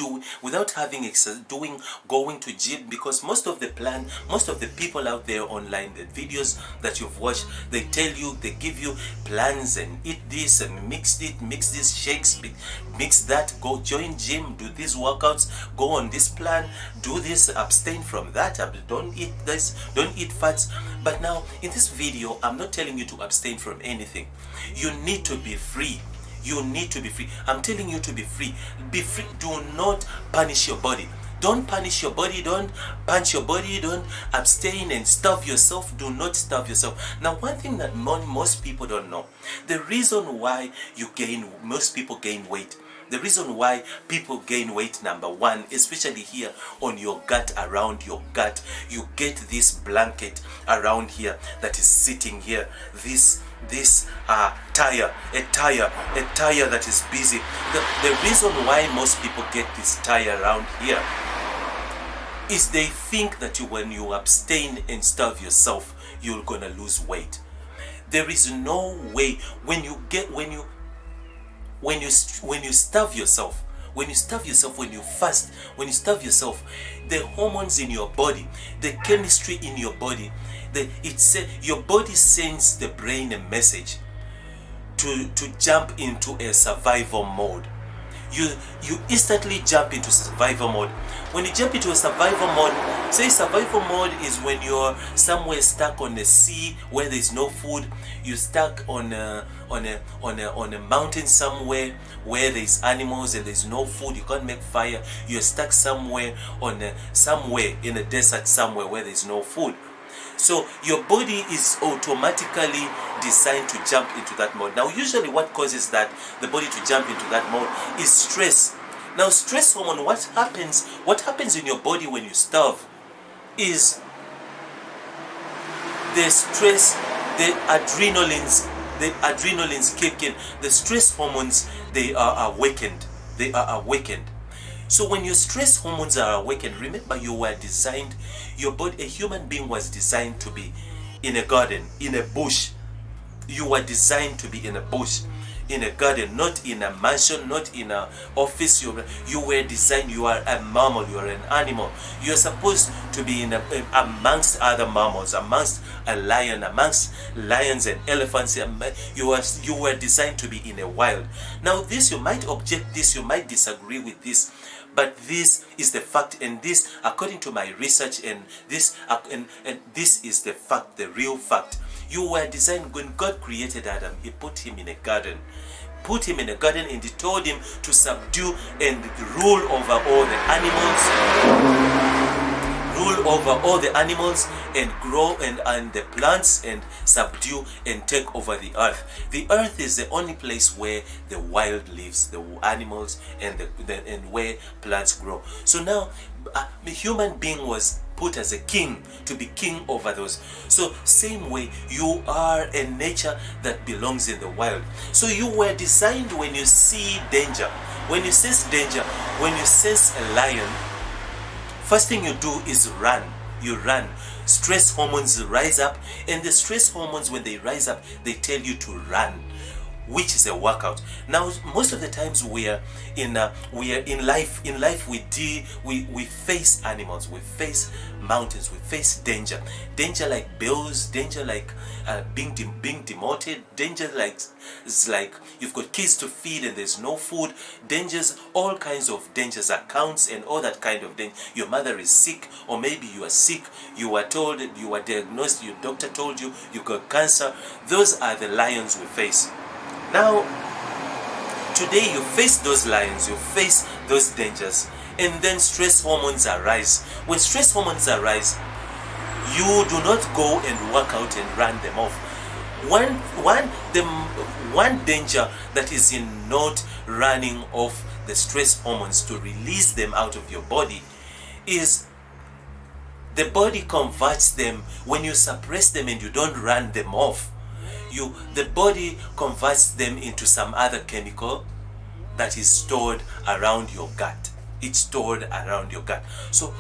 going to gym? Because most of the people out there online, the videos that you've watched, they give you plans and eat this and mix these shakes, mix that, go join gym, do these workouts, go on this plan, do this, abstain from that, don't eat this, don't eat fats. But now in this video, I'm not telling you to abstain from anything. You need to be free. You need to be free. I'm telling you to be free. Be free. Do not punish your body. Don't punish your body. Don't punch your body. Don't abstain and starve yourself. Do not starve yourself. Now, one thing that most people don't know, the reason why most people gain weight, the reason why people gain weight, number one, especially here on your gut, around your gut, you get this blanket around here that is sitting here. This tire that is busy. The reason why most people get this tire around here is they think that when you abstain and starve yourself, you're gonna lose weight. There is no way. When you starve yourself, when you fast, when you starve yourself, the hormones in your body, the chemistry in your body, your body sends the brain a message to jump into a survival mode. You instantly jump into survival mode. When you jump into a survival mode, say survival mode is when you're somewhere stuck on the sea where there's no food. You're stuck on a mountain somewhere where there's animals and there's no food. You can't make fire. You're stuck somewhere somewhere in a desert somewhere where there's no food. So your body is automatically designed to jump into that mode. Now, usually what causes the body to jump into that mode is stress. Now, stress hormone, what happens in your body when you starve is the stress, the adrenalines kick in. The stress hormones, they are awakened. So when your stress hormones are awakened, remember you were designed, your body, a human being was designed to be in a garden, in a bush. You were designed to be in a bush, in a garden, not in a mansion, not in an office. You were designed, you are a mammal, you are an animal. You are supposed to be amongst other mammals, amongst a lion, amongst lions and elephants. You were designed to be in a wild. Now this, you might object this, you might disagree with this, but this is the fact, and this, according to my research, and this is the fact, the real fact. You were designed, when God created Adam, He put him in a garden. put him in a garden and he told him to subdue and rule over all the animals, and grow and the plants, and subdue and take over the earth. The earth is the only place where the wild lives, the animals, and and where plants grow. So now the human being was put as a king, to be king over those. So same way, you are a nature that belongs in the wild. So you were designed, when you see danger, when you sense danger, when you sense a lion, first thing you do is run. You run. Stress hormones rise up, and the stress hormones, when they rise up, they tell you to run, which is a workout. Now, most of the times we are in life. In life, we face animals, we face mountains, we face danger like bills, danger like being demoted, danger like it's like you've got kids to feed and there's no food, dangers, all kinds of dangers, accounts and all that kind of danger. Your mother is sick, or maybe you are sick, you were told, you were diagnosed, your doctor told you got cancer. Those are the lions we face. Now, today you face those lions, you face those dangers, and then stress hormones arise. When stress hormones arise, you do not go and work out and run them off. One danger that is in not running off the stress hormones to release them out of your body is the body converts them. When you suppress them and you don't run them off, the body converts them into some other chemical that is stored around your gut. It's stored around your gut. So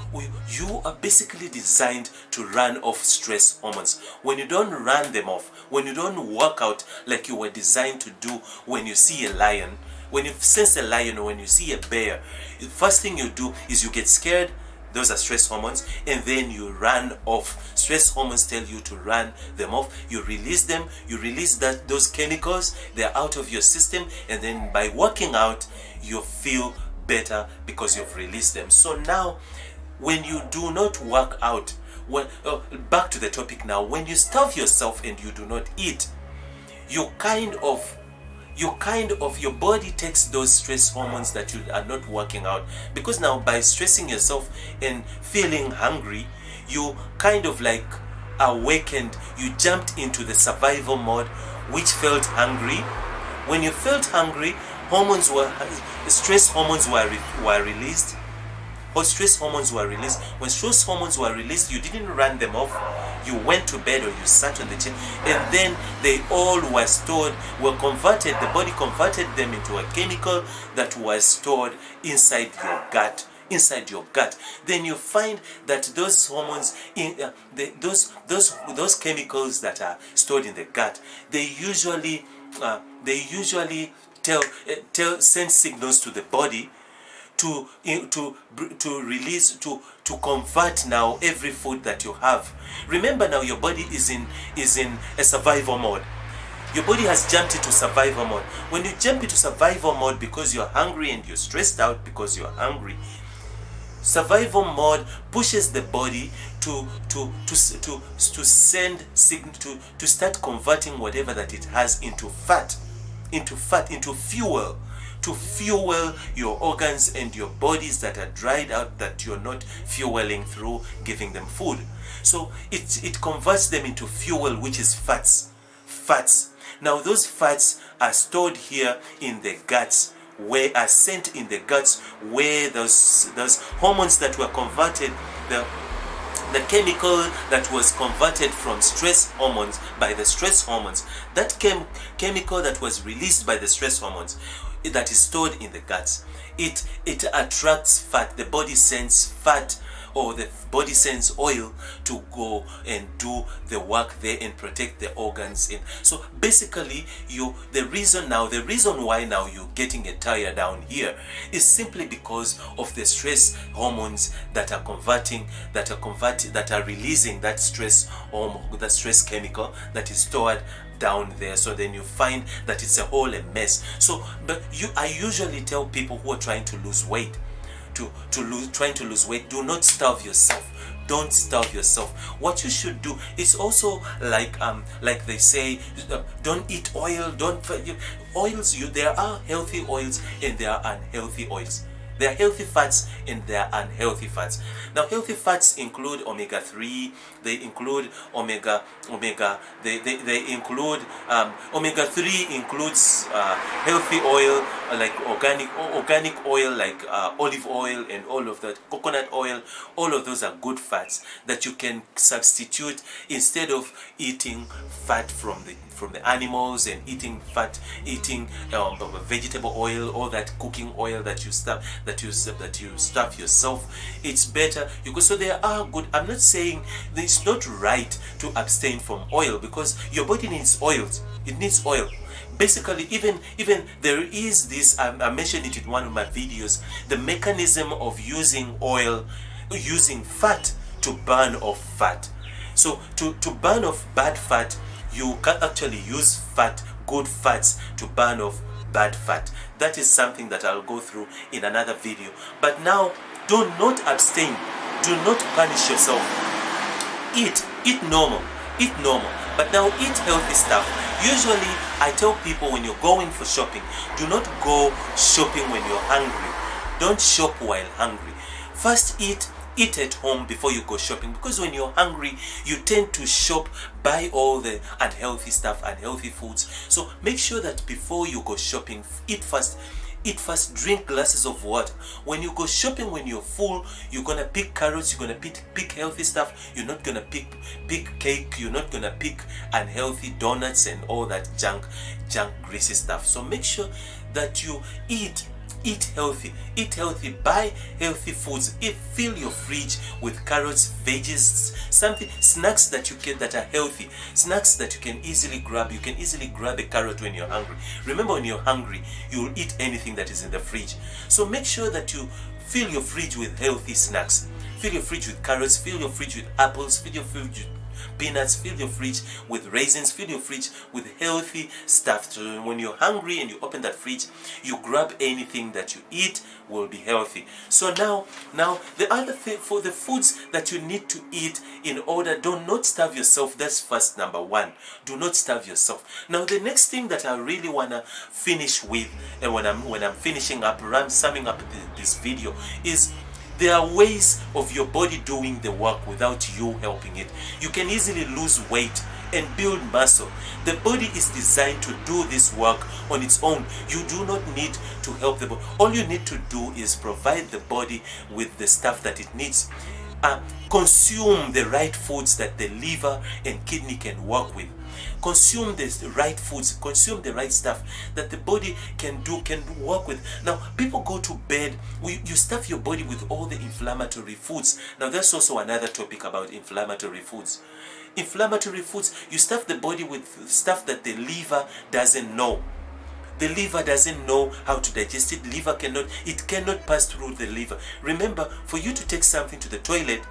you are basically designed to run off stress hormones. When you don't run them off, when you don't work out like you were designed to do, when you see a lion, when you sense a lion, or when you see a bear, the first thing you do is you get scared. Those are stress hormones, and then you run off. Stress hormones tell you to run them off. You release them, you release those chemicals, they're out of your system, and then by working out, you feel better because you've released them. So now, when you do not work out, back to the topic now, when you starve yourself and you do not eat, your body takes those stress hormones that you are not working out, because now by stressing yourself and feeling hungry, you kind of like awakened, you jumped into the survival mode, which felt hungry. When you felt hungry, stress hormones were released. Or stress hormones were released. When stress hormones were released, you didn't run them off. You went to bed or you sat on the chair, and then they all were stored, were converted. The body converted them into a chemical that was stored inside your gut. Then you find that those hormones, those chemicals that are stored in the gut, they usually send signals to the body to release, to convert now every food that you have. Remember, now your body is in a survival mode. Your body has jumped into survival mode. When you jump into survival mode because you're hungry and you're stressed out because you're hungry, survival mode pushes the body to send signal, to start converting whatever that it has into fat, into fuel, to fuel your organs and your bodies that are dried out, that you're not fueling through giving them food. So it converts them into fuel, which is fats. Now those fats are stored here in the guts, where are sent in the guts, where those hormones that were converted, the chemical that was converted from stress hormones by the stress hormones, that chemical that was released by the stress hormones, that is stored in the guts, it attracts fat. The body sends fat, or the body sends oil to go and do the work there and protect the organs in. So basically, the reason why now you're getting a tire down here is simply because of the stress hormones that are releasing that stress hormone, that stress chemical that is stored down there. So then you find that it's a whole mess. So I usually tell people who are trying to lose weight, trying to lose weight, do not starve yourself. don't starve yourself. What you should do is also like they say, don't eat oil. Don't oils. There are healthy oils and there are unhealthy oils. There are healthy fats and there are unhealthy fats. Now, healthy fats include omega-3. They include they include omega-3 includes healthy oil like organic oil like olive oil and all of that, coconut oil. All of those are good fats that you can substitute instead of eating fat from the animals and eating vegetable oil or that cooking oil that you stuff yourself. It's better so there are good. I'm not saying that it's not right to abstain from oil, because your body needs oils. It needs oil. Basically, even there is this, I mentioned it in one of my videos, the mechanism of using oil, using fat to burn off fat. So to burn off bad fat, you can actually use good fats to burn off bad fat. That is something that I'll go through in another video. But now, do not abstain. Do not punish yourself. Eat normal. But now eat healthy stuff. Usually, I tell people when you're going for shopping, do not go shopping when you're hungry. Don't shop while hungry. First eat at home before you go shopping, because when you're hungry you tend to shop, buy all the unhealthy stuff, unhealthy foods. So make sure that before you go shopping, eat first, drink glasses of water. When you go shopping, when you're full, you're gonna pick carrots, you're gonna pick healthy stuff. You're not gonna pick cake, you're not gonna pick unhealthy donuts and all that junk greasy stuff. So make sure that you eat healthy, buy healthy foods. Fill your fridge with carrots, veggies, snacks that you get that are healthy, snacks that you can easily grab. You can easily grab a carrot when you're hungry. Remember, when you're hungry, you'll eat anything that is in the fridge. So make sure that you fill your fridge with healthy snacks. Fill your fridge with carrots, fill your fridge with apples, fill your fridge with peanuts, fill your fridge with raisins, fill your fridge with healthy stuff. So when you're hungry and you open that fridge, you grab anything that you eat will be healthy. So now the other thing, for the foods that you need to eat in order, do not starve yourself. That's first, number one. Do not starve yourself. Now the next thing that I really wanna finish with, and when I'm finishing up, summing up this video, is there are ways of your body doing the work without you helping it. You can easily lose weight and build muscle. The body is designed to do this work on its own. You do not need to help the body. All you need to do is provide the body with the stuff that it needs. Consume the right foods that the liver and kidney can work with. Consume the right foods, consume the right stuff that the body can work with. Now, people go to bed, you stuff your body with all the inflammatory foods. Now, that's also another topic about inflammatory foods. Inflammatory foods, you stuff the body with stuff that the liver doesn't know. The liver doesn't know how to digest it. It cannot pass through the liver. Remember, for you to take something to the toilet,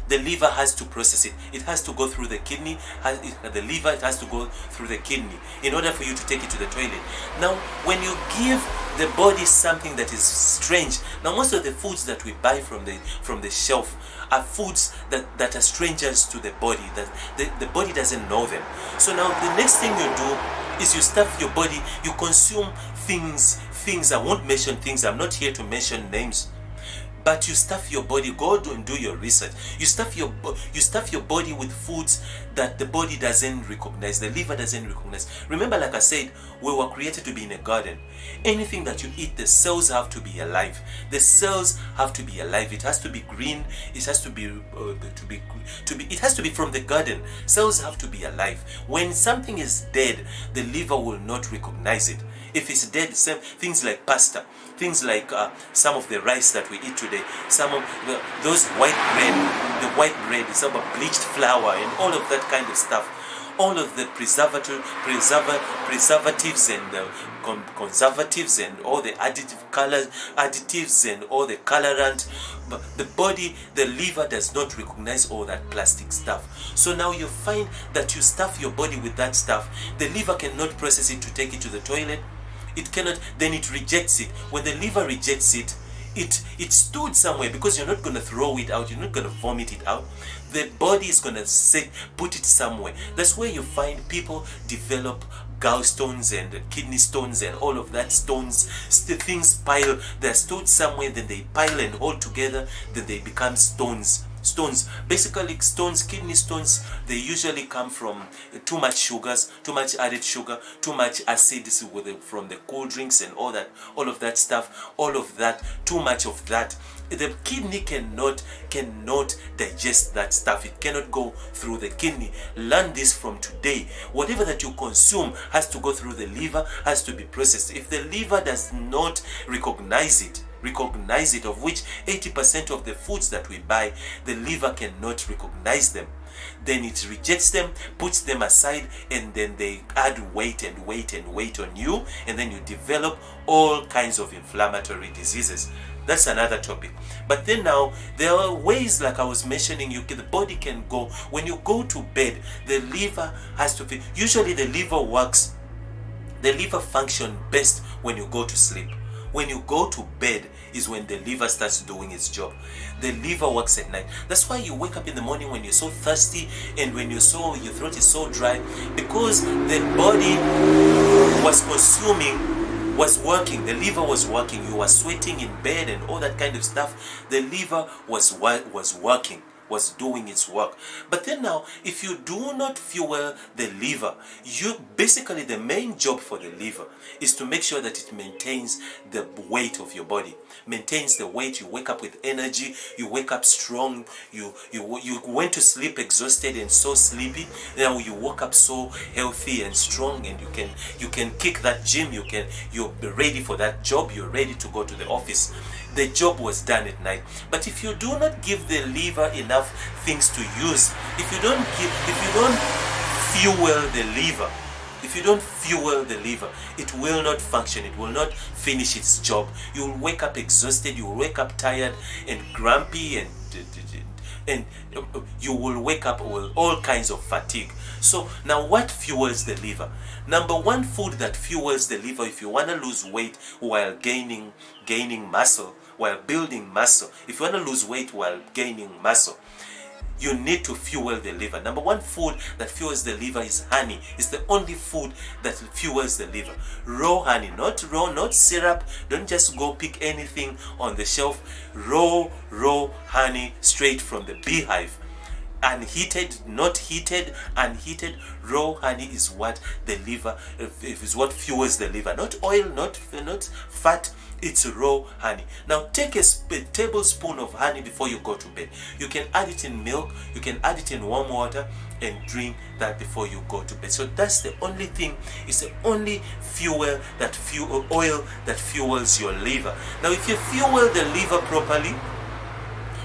the liver has to process it. It has to go through the kidney. The liver, it has to go through the kidney in order for you to take it to the toilet. Now, when you give the body something that is strange, now most of the foods that we buy from the shelf are foods that are strangers to the body, that the body doesn't know them. So now the next thing you do is you stuff your body, you consume things. I won't mention things, I'm not here to mention names. But you stuff your body. Go and do your research. You stuff your body with foods that the body doesn't recognize, the liver doesn't recognize. Remember, like I said, we were created to be in a garden. Anything that you eat, the cells have to be alive. The cells have to be alive. It has to be green. It has to be It has to be from the garden. Cells have to be alive. When something is dead, the liver will not recognize it. If it's dead, same things like pasta, things like some of the rice that we eat today, some of those the white bread, some of bleached flour, and all of that kind of stuff. All of the preservatives and conservatives and all the additives and all the colorant. But the liver does not recognize all that plastic stuff. So now you find that you stuff your body with that stuff. The liver cannot process it to take it to the toilet. It cannot, then it rejects it. When the liver rejects it, it stood somewhere, because you're not going to throw it out, you're not going to vomit it out. The body is going to put it somewhere. That's where you find people develop gallstones and kidney stones and all of that stones. Things pile, they're stored somewhere, then they pile and hold together, then they become stones. Basically stones, kidney stones, they usually come from too much sugars, too much added sugar, too much acids from the cool drinks and all of that stuff, too much of that. The kidney cannot digest that stuff. It cannot go through the kidney. Learn this from today. Whatever that you consume has to go through the liver, has to be processed. If the liver does not recognize it, of which 80% of the foods that we buy, the liver cannot recognize them, then it rejects them, puts them aside, and then they add weight and weight and weight on you, and then you develop all kinds of inflammatory diseases. That's another topic. But then now, there are ways, like I was mentioning, the body can go, when you go to bed, the liver has to be, usually the liver function best when you go to sleep. When you go to bed is when the liver starts doing its job. The liver works at night. That's why you wake up in the morning when you're so thirsty and when your throat is so dry, because the body was working. The liver was working. You were sweating in bed and all that kind of stuff. The liver was working, was doing its work. But then now, if you do not fuel the liver, basically the main job for the liver is to make sure that it maintains the weight of your body, maintains the weight. You wake up with energy, you wake up strong, you went to sleep exhausted and so sleepy. Now you woke up so healthy and strong, and you can kick that gym, you're ready for that job, you're ready to go to the office. The job was done at night. But if you do not give the liver enough things to use, if you don't fuel the liver, it will not function, it will not finish its job. You will wake up exhausted, you will wake up tired and grumpy, and you will wake up with all kinds of fatigue. So now, what fuels the liver? Number one food that fuels the liver, if you want to lose weight while gaining muscle, while building muscle, if you want to lose weight while gaining muscle, you need to fuel the liver. Number one food that fuels the liver is honey. It's the only food that fuels the liver. Raw honey, not syrup. Don't just go pick anything on the shelf. Raw honey straight from the beehive. Unheated, not heated, unheated, raw honey is what the liver, is what fuels the liver. Not oil, not fat. It's raw honey. Now take a tablespoon of honey before you go to bed. You can add it in milk, you can add it in warm water, and drink that before you go to bed. So that's the only thing, it's the only oil that fuels your liver. Now if you fuel the liver properly,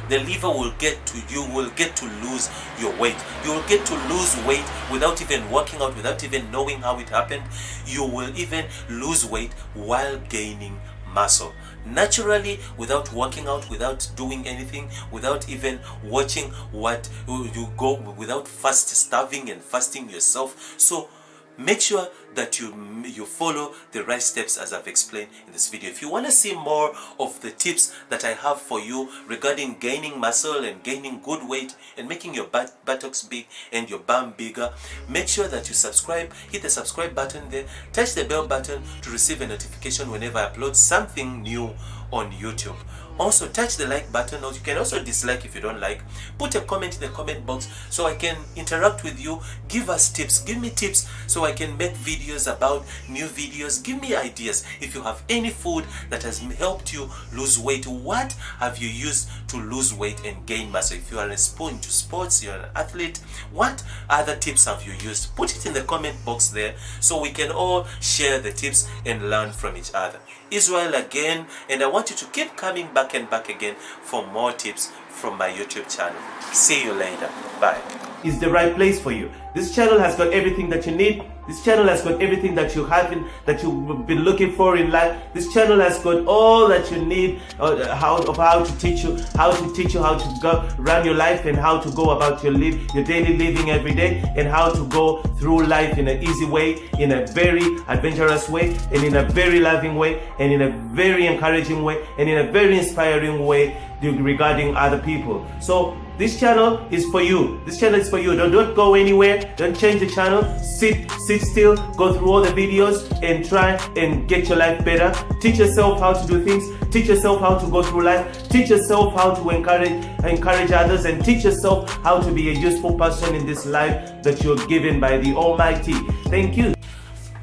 the liver will get to lose your weight. You will get to lose weight without even working out, without even knowing how it happened. You will even lose weight while gaining muscle naturally, without working out, without doing anything, without even watching what you go, without starving and fasting yourself. So make sure that you follow the right steps as I've explained in this video. If you want to see more of the tips that I have for you regarding gaining muscle and gaining good weight and making your buttocks big and your bum bigger, make sure that you subscribe. Hit the subscribe button there, touch the bell button to receive a notification whenever I upload something new on YouTube. Also touch the like button, or you can also dislike if you don't like. Put a comment in the comment box so I can interact with you. Give us tips, give me tips so I can make videos about new videos. Give me ideas. If you have any food that has helped you lose weight, what have you used to lose weight and gain muscle? If you are into sports, you're an athlete, what other tips have you used? Put it in the comment box there so we can all share the tips and learn from each other. Israel again, and I want you to keep coming back and back again for more tips from my YouTube channel. See you later. Bye. is the right place for you. This channel has got everything that you need. This channel has got everything that you haven't, that you've been looking for in life. This channel has got all that you need how to teach you how to go run your life, and how to go about your daily living every day, and how to go through life in an easy way, in a very adventurous way, and in a very loving way, and in a very encouraging way, and in a very inspiring way regarding other people. So this channel is for you. This channel is for you. Don't go anywhere. Don't change the channel. Sit still. Go through all the videos and try and get your life better. Teach yourself how to do things. Teach yourself how to go through life. Teach yourself how to encourage others, and teach yourself how to be a useful person in this life that you're given by the Almighty. Thank you.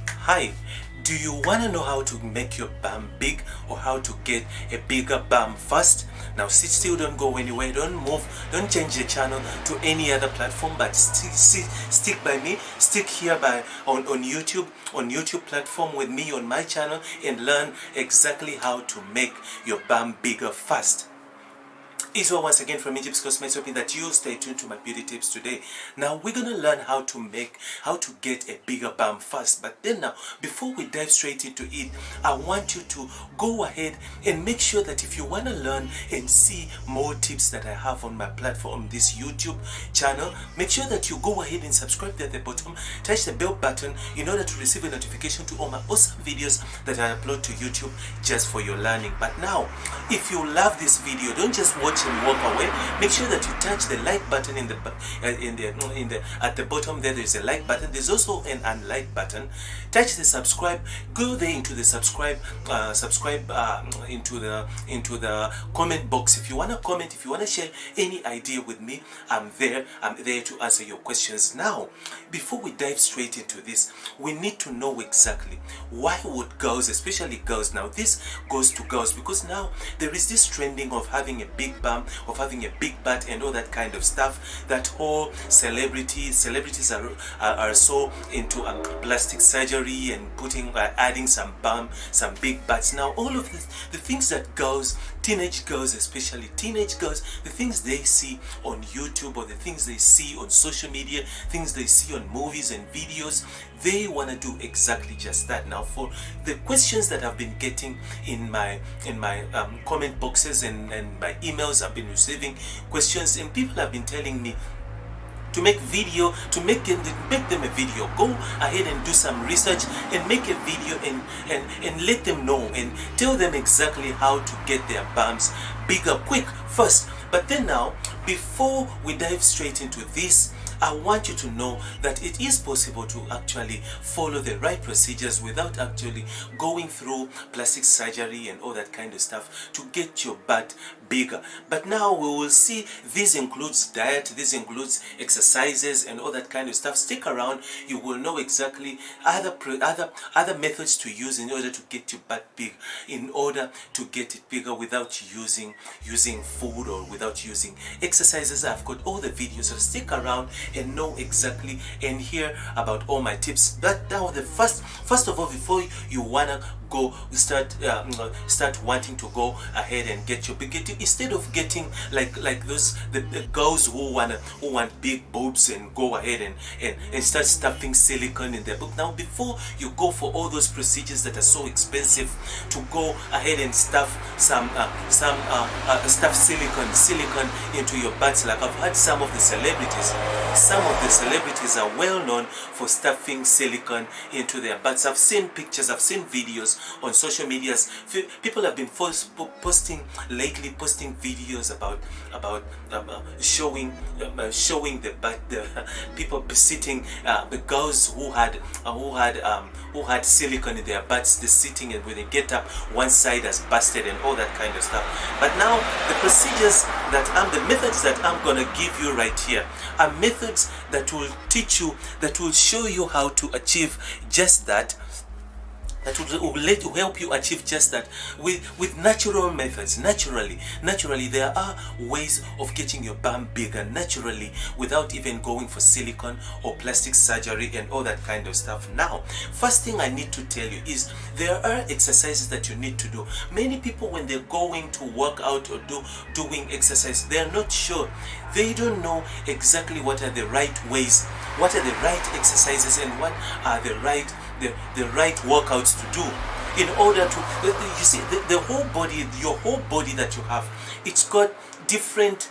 Hi. Do you want to know how to make your bum big, or how to get a bigger bum fast? Now sit still, don't go anywhere, don't move, don't change the channel to any other platform, but stick by me, stick here on YouTube platform with me on my channel, and learn exactly how to make your bum bigger fast. Israel once again from Egypt's Cosmetics, hoping that you stay tuned to my beauty tips today. Now we're gonna learn how to get a bigger bum fast. But then now, before we dive straight into it, I want you to go ahead and make sure that if you want to learn and see more tips that I have on my platform, this YouTube channel, make sure that you go ahead and subscribe there at the bottom, touch the bell button in order to receive a notification to all my awesome videos that I upload to YouTube just for your learning. But now, if you love this video, don't just watch and walk away. Make sure that you touch the like button at the bottom. There's a like button. There's also an unlike button. Touch the subscribe. Go there into the subscribe into the comment box. If you want to comment, if you want to share any idea with me, I'm there to answer your questions. Now, before we dive straight into this, we need to know exactly why would girls, especially girls, now this goes to girls, because now there is this trending of having a big bum, of having a big butt and all that kind of stuff, that whole celebrities are so into plastic surgery and adding some big butts. Now all of this, the things that girls, teenage girls, especially teenage girls, the things they see on YouTube, or the things they see on social media, things they see on movies and videos, they want to do exactly just that. Now, for the questions that I've been getting in my comment boxes and my emails, I've been receiving questions, and people have been telling me to make them a video. Go ahead and do some research and make a video and let them know and tell them exactly how to get their bums bigger quick first. But then now, before we dive straight into this, I want you to know that it is possible to actually follow the right procedures without actually going through plastic surgery and all that kind of stuff to get your butt bigger. But now we will see this includes diet, this includes exercises and all that kind of stuff. Stick around, you will know exactly other methods to use in order to get your butt big, in order to get it bigger without using food or without using exercises. I've got all the videos, so stick around and know exactly and hear about all my tips. But now the first of all, before you wanna go start wanting to go ahead and get your big, instead of getting like those the girls who want big boobs and go ahead and start stuffing silicone in their book. Now, before you go for all those procedures that are so expensive, to go ahead and stuff stuff silicone into your butts, like I've had some of the celebrities are well known for stuffing silicone into their butts. I've seen pictures, I've seen videos on social medias. People have been posting videos about showing the butt, the people sitting, the girls who had silicone in their butts, they're sitting, and when they get up, one side has busted and all that kind of stuff. But now the procedures the methods that I'm gonna give you right here are methods that will teach you, that will show you how to achieve just that that will help you achieve just that with natural methods. Naturally there are ways of getting your bum bigger naturally without even going for silicone or plastic surgery and all that kind of stuff. Now, first thing I need to tell you is there are exercises that you need to do. Many people, when they're going to work out or doing exercise, they're not sure. They don't know exactly what are the right ways, what are the right exercises, and what are the right workouts to do in order to, you see, the whole body, your whole body that you have, it's got different,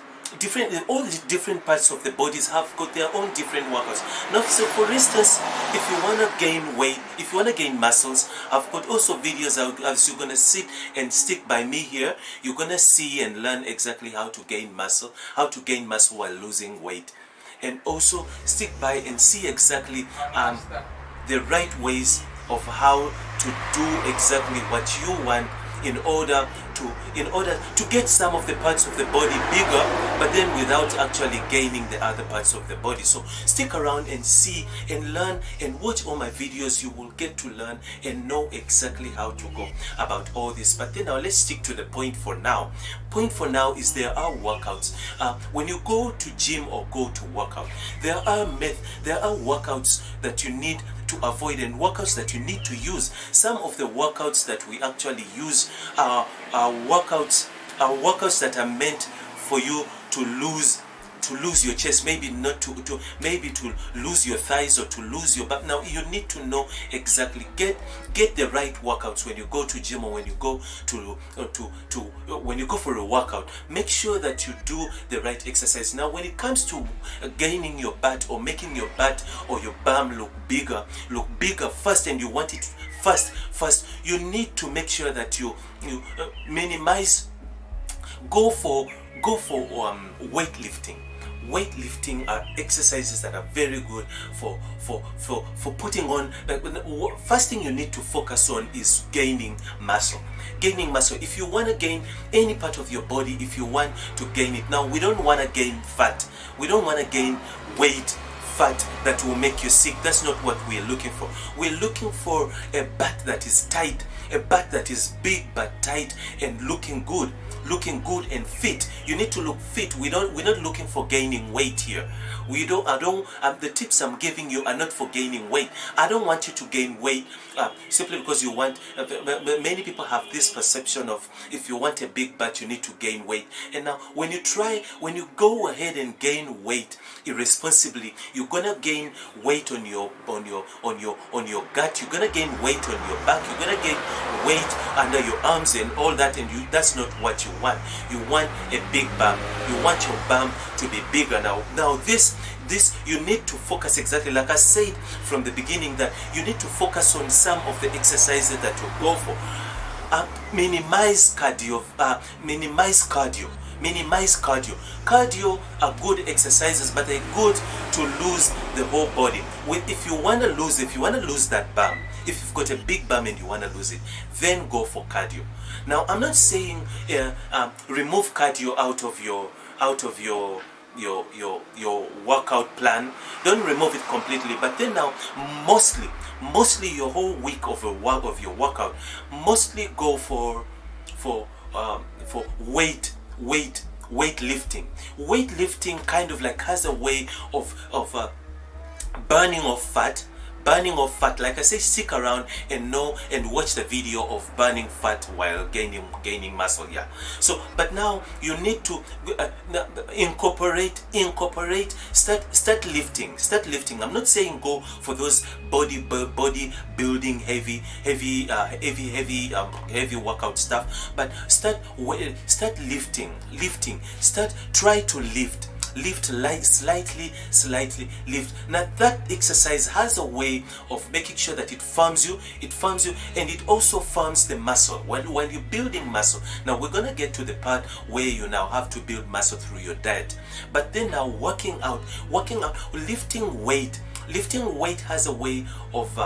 all the different parts of the bodies have got their own different workouts. Now, so for instance, if you want to gain weight, if you want to gain muscles, I've got also videos out, as you're going to sit and stick by me here, you're going to see and learn exactly how to gain muscle while losing weight. And also stick by and see exactly the right ways of how to do exactly what you want in order to get some of the parts of the body bigger, but then without actually gaining the other parts of the body. So stick around and see and learn and watch all my videos. You will get to learn and know exactly how to go about all this. But then now let's stick to the point for now. Point for now is there are workouts. When you go to gym or go to workout, there are workouts that you need to avoid and workouts that you need to use. Some of the workouts that we actually use are workouts that are meant for you to lose your chest, maybe not to lose your thighs or to lose your back. Now you need to know exactly, get the right workouts when you go to gym or when you go when you go for a workout. Make sure that you do the right exercise. Now when it comes to gaining your butt or making your butt or your bum look bigger first, and you want it first, you need to make sure that you minimize, go for weightlifting. Weightlifting are exercises that are very good for putting on. First thing you need to focus on is gaining muscle. If you want to gain any part of your body, if you want to gain it, now we don't want to gain fat, we don't want to gain fat that will make you sick. That's not what we're looking for. We're looking for a butt that is tight, a butt that is big but tight and looking good and fit. You need to look fit. We're not looking for gaining weight here. The tips I'm giving you are not for gaining weight. I don't want you to gain weight simply because you want. Many people have this perception of if you want a big butt, you need to gain weight. And now, when you go ahead and gain weight irresponsibly, you're gonna gain weight on your gut. You're gonna gain weight on your back. You're gonna gain weight under your arms and all that. And that's not what you want. You want a big bum. You want your bum to be bigger. Now this you need to focus, exactly like I said from the beginning, that you need to focus on some of the exercises that you go for. Minimize cardio. Cardio are good exercises, but they're good to lose the whole body. If you want to lose that bum, if you've got a big bum and you want to lose it, then go for cardio. Now, I'm not saying remove cardio out of your workout plan. Don't remove it completely, but then now mostly your whole week of your workout, mostly go for weightlifting. Weightlifting kind of like has a way of burning off fat. Like I say, stick around and watch the video of burning fat while gaining muscle. Yeah. So, but now you need to incorporate. Start lifting. I'm not saying go for those body building heavy workout stuff, but start lifting. Try to lift slightly lift. Now that exercise has a way of making sure that it firms you, and it also firms the muscle while you're building muscle. Now we're gonna get to the part where you now have to build muscle through your diet, but then now working out, lifting weight has a way of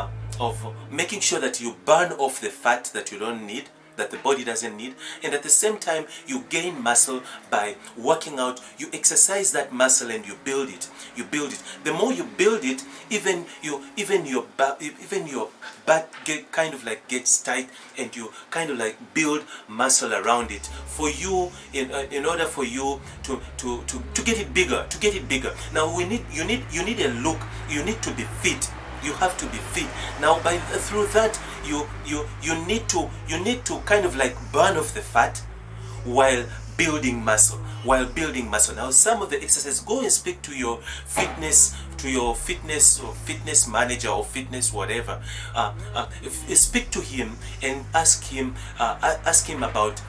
making sure that you burn off the fat that you don't need, that the body doesn't need, and at the same time you gain muscle by working out. You exercise that muscle and you build it. The more you build it, even your back kind of like gets tight, and you kind of like build muscle around it for you, in order for you to get it bigger. Now you need a look. You need to be fit. You have to be fit. Now through that you need to kind of like burn off the fat while building muscle. Now some of the exercises, go and speak to your fitness or fitness manager or fitness whatever. Speak to him and ask him about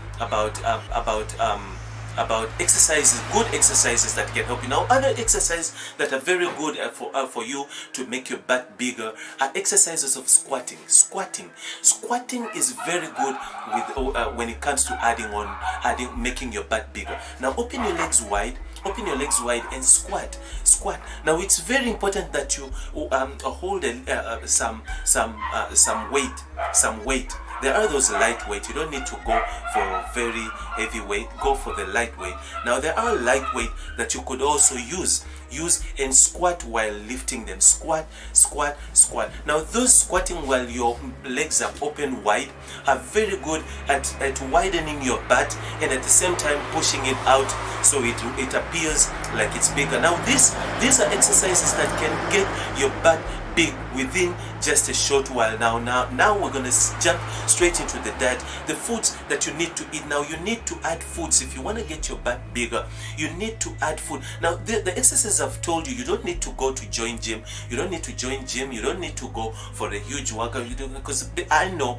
exercises, good exercises that can help you. Now, other exercises that are very good for you to make your butt bigger are exercises of squatting. Squatting is very good with when it comes to making your butt bigger. Now, open your legs wide and squat. Now it's very important that you hold some weight. There are those lightweight. You don't need to go for very heavy weight. Go for the lightweight. Now there are lightweight that you could also use and squat while lifting them. Squat. Now those squatting while your legs are open wide are very good at widening your butt and at the same time pushing it out so it appears like it's bigger. Now these are exercises that can get your butt big within just a short while. Now we're going to jump straight into the foods that you need to eat. Now you need to add foods if you want to get your butt bigger. You need to add food. Now the exercises I've told you, you don't need to go to join gym. You don't need to join gym. You don't need to go for a huge workout. You don't, because I know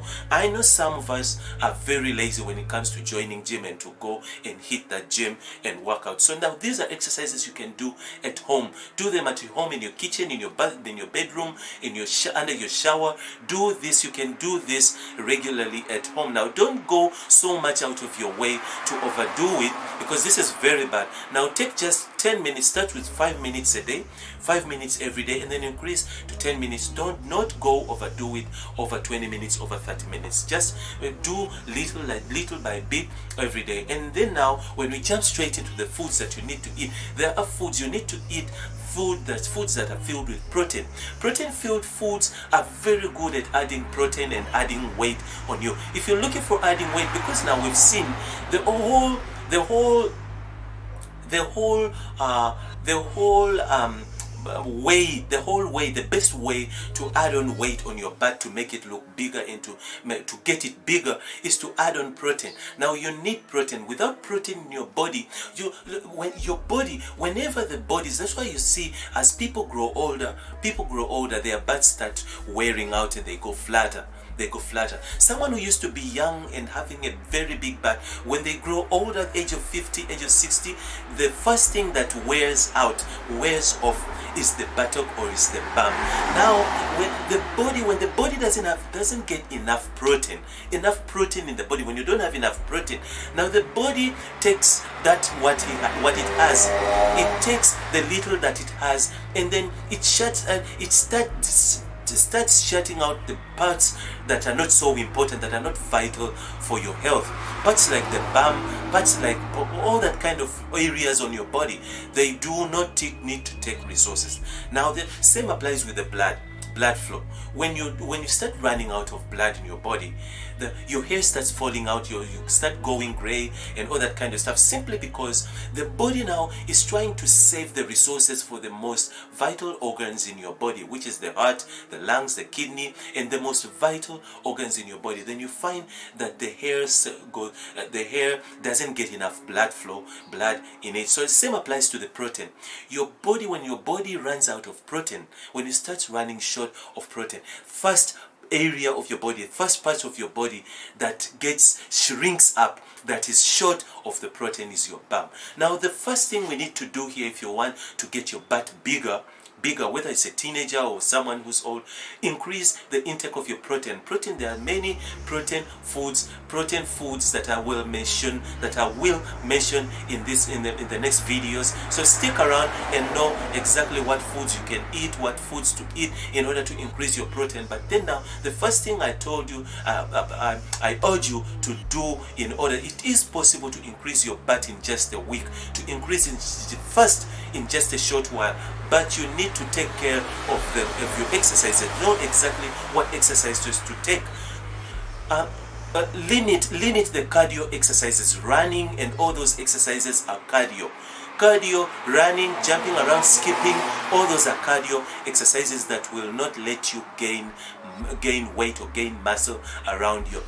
some of us are very lazy when it comes to joining gym and to go and hit that gym and work out. So now these are exercises you can do at home. Do them at home, in your kitchen, in your bedroom, in your under your shower. Do this. You can do this regularly at home. Now don't go so much out of your way to overdo it, because this is very bad. Now take just 10 minutes. Start with 5 minutes a day, 5 minutes every day, and then increase to 10 minutes. Don't not go overdo it over 20 minutes, over 30 minutes. Just do little by bit every day. And then now when we jump straight into the foods that you need to eat, there are foods you need to eat. Foods that are filled with protein. Protein-filled foods are very good at adding protein and adding weight on you. If you're looking for adding weight, because now we've seen the whole way, the best way to add on weight on your butt to make it look bigger and to get it bigger is to add on protein. Now you need protein. Without protein in your body, whenever the bodies, that's why you see as people grow older, their butts start wearing out and they go flatter. Someone who used to be young and having a very big butt, when they grow older, age of 50, age of 60, the first thing that wears off is the buttock or is the bum. Now when the body doesn't get enough protein in the body, when you don't have enough protein, now the body takes that what it has, it takes the little that it has, and then it starts shutting out the parts that are not so important, that are not vital for your health. Parts like the bum, parts like all that kind of areas on your body, they do not need to take resources. Now the same applies with the blood flow. When you start running out of blood in your body, your hair starts falling out, you start going gray and all that kind of stuff, simply because the body now is trying to save the resources for the most vital organs in your body, which is the heart, the lungs, the kidney, and the most vital organs in your body. Then you find that the hair doesn't get enough blood in it. So the same applies to the protein. When your body runs out of protein, when it starts running short of protein, first part of your body that shrinks up, that is short of the protein, is your bum. Now the first thing we need to do here, if you want to get your butt bigger, bigger, whether it's a teenager or someone who's old, increase the intake of your protein. Protein, there are many protein foods that I will mention in the next videos. So stick around and know exactly what foods you can eat, what foods to eat in order to increase your protein. But then now, the first thing I told you, I urge you to do in order, it is possible to increase your butt in just a week, to increase in first in just a short while, but you need to take care of your exercises. Know exactly what exercises to take. Limit the cardio exercises. Running and all those exercises are cardio. Cardio, running, jumping around, skipping, all those are cardio exercises that will not let you gain weight or gain muscle around your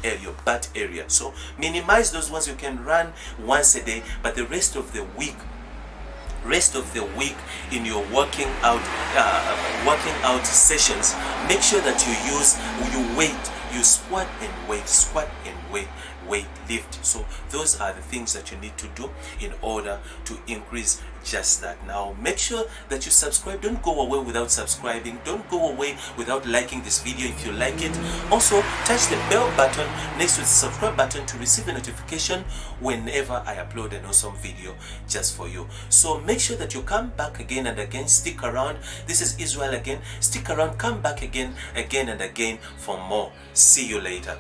butt area. So minimize those ones. You can run once a day, but the rest of the week in your working out sessions, make sure that you squat and weight lift. So those are the things that you need to do in order to increase just that. Now make sure that you subscribe. Don't go away without subscribing. Don't go away without liking this video if you like it. Also touch the bell button next to the subscribe button to receive a notification whenever I upload an awesome video just for you. So make sure that you come back again and again. Stick around. This is Israel again. Stick around, come back again and again for more. See you later.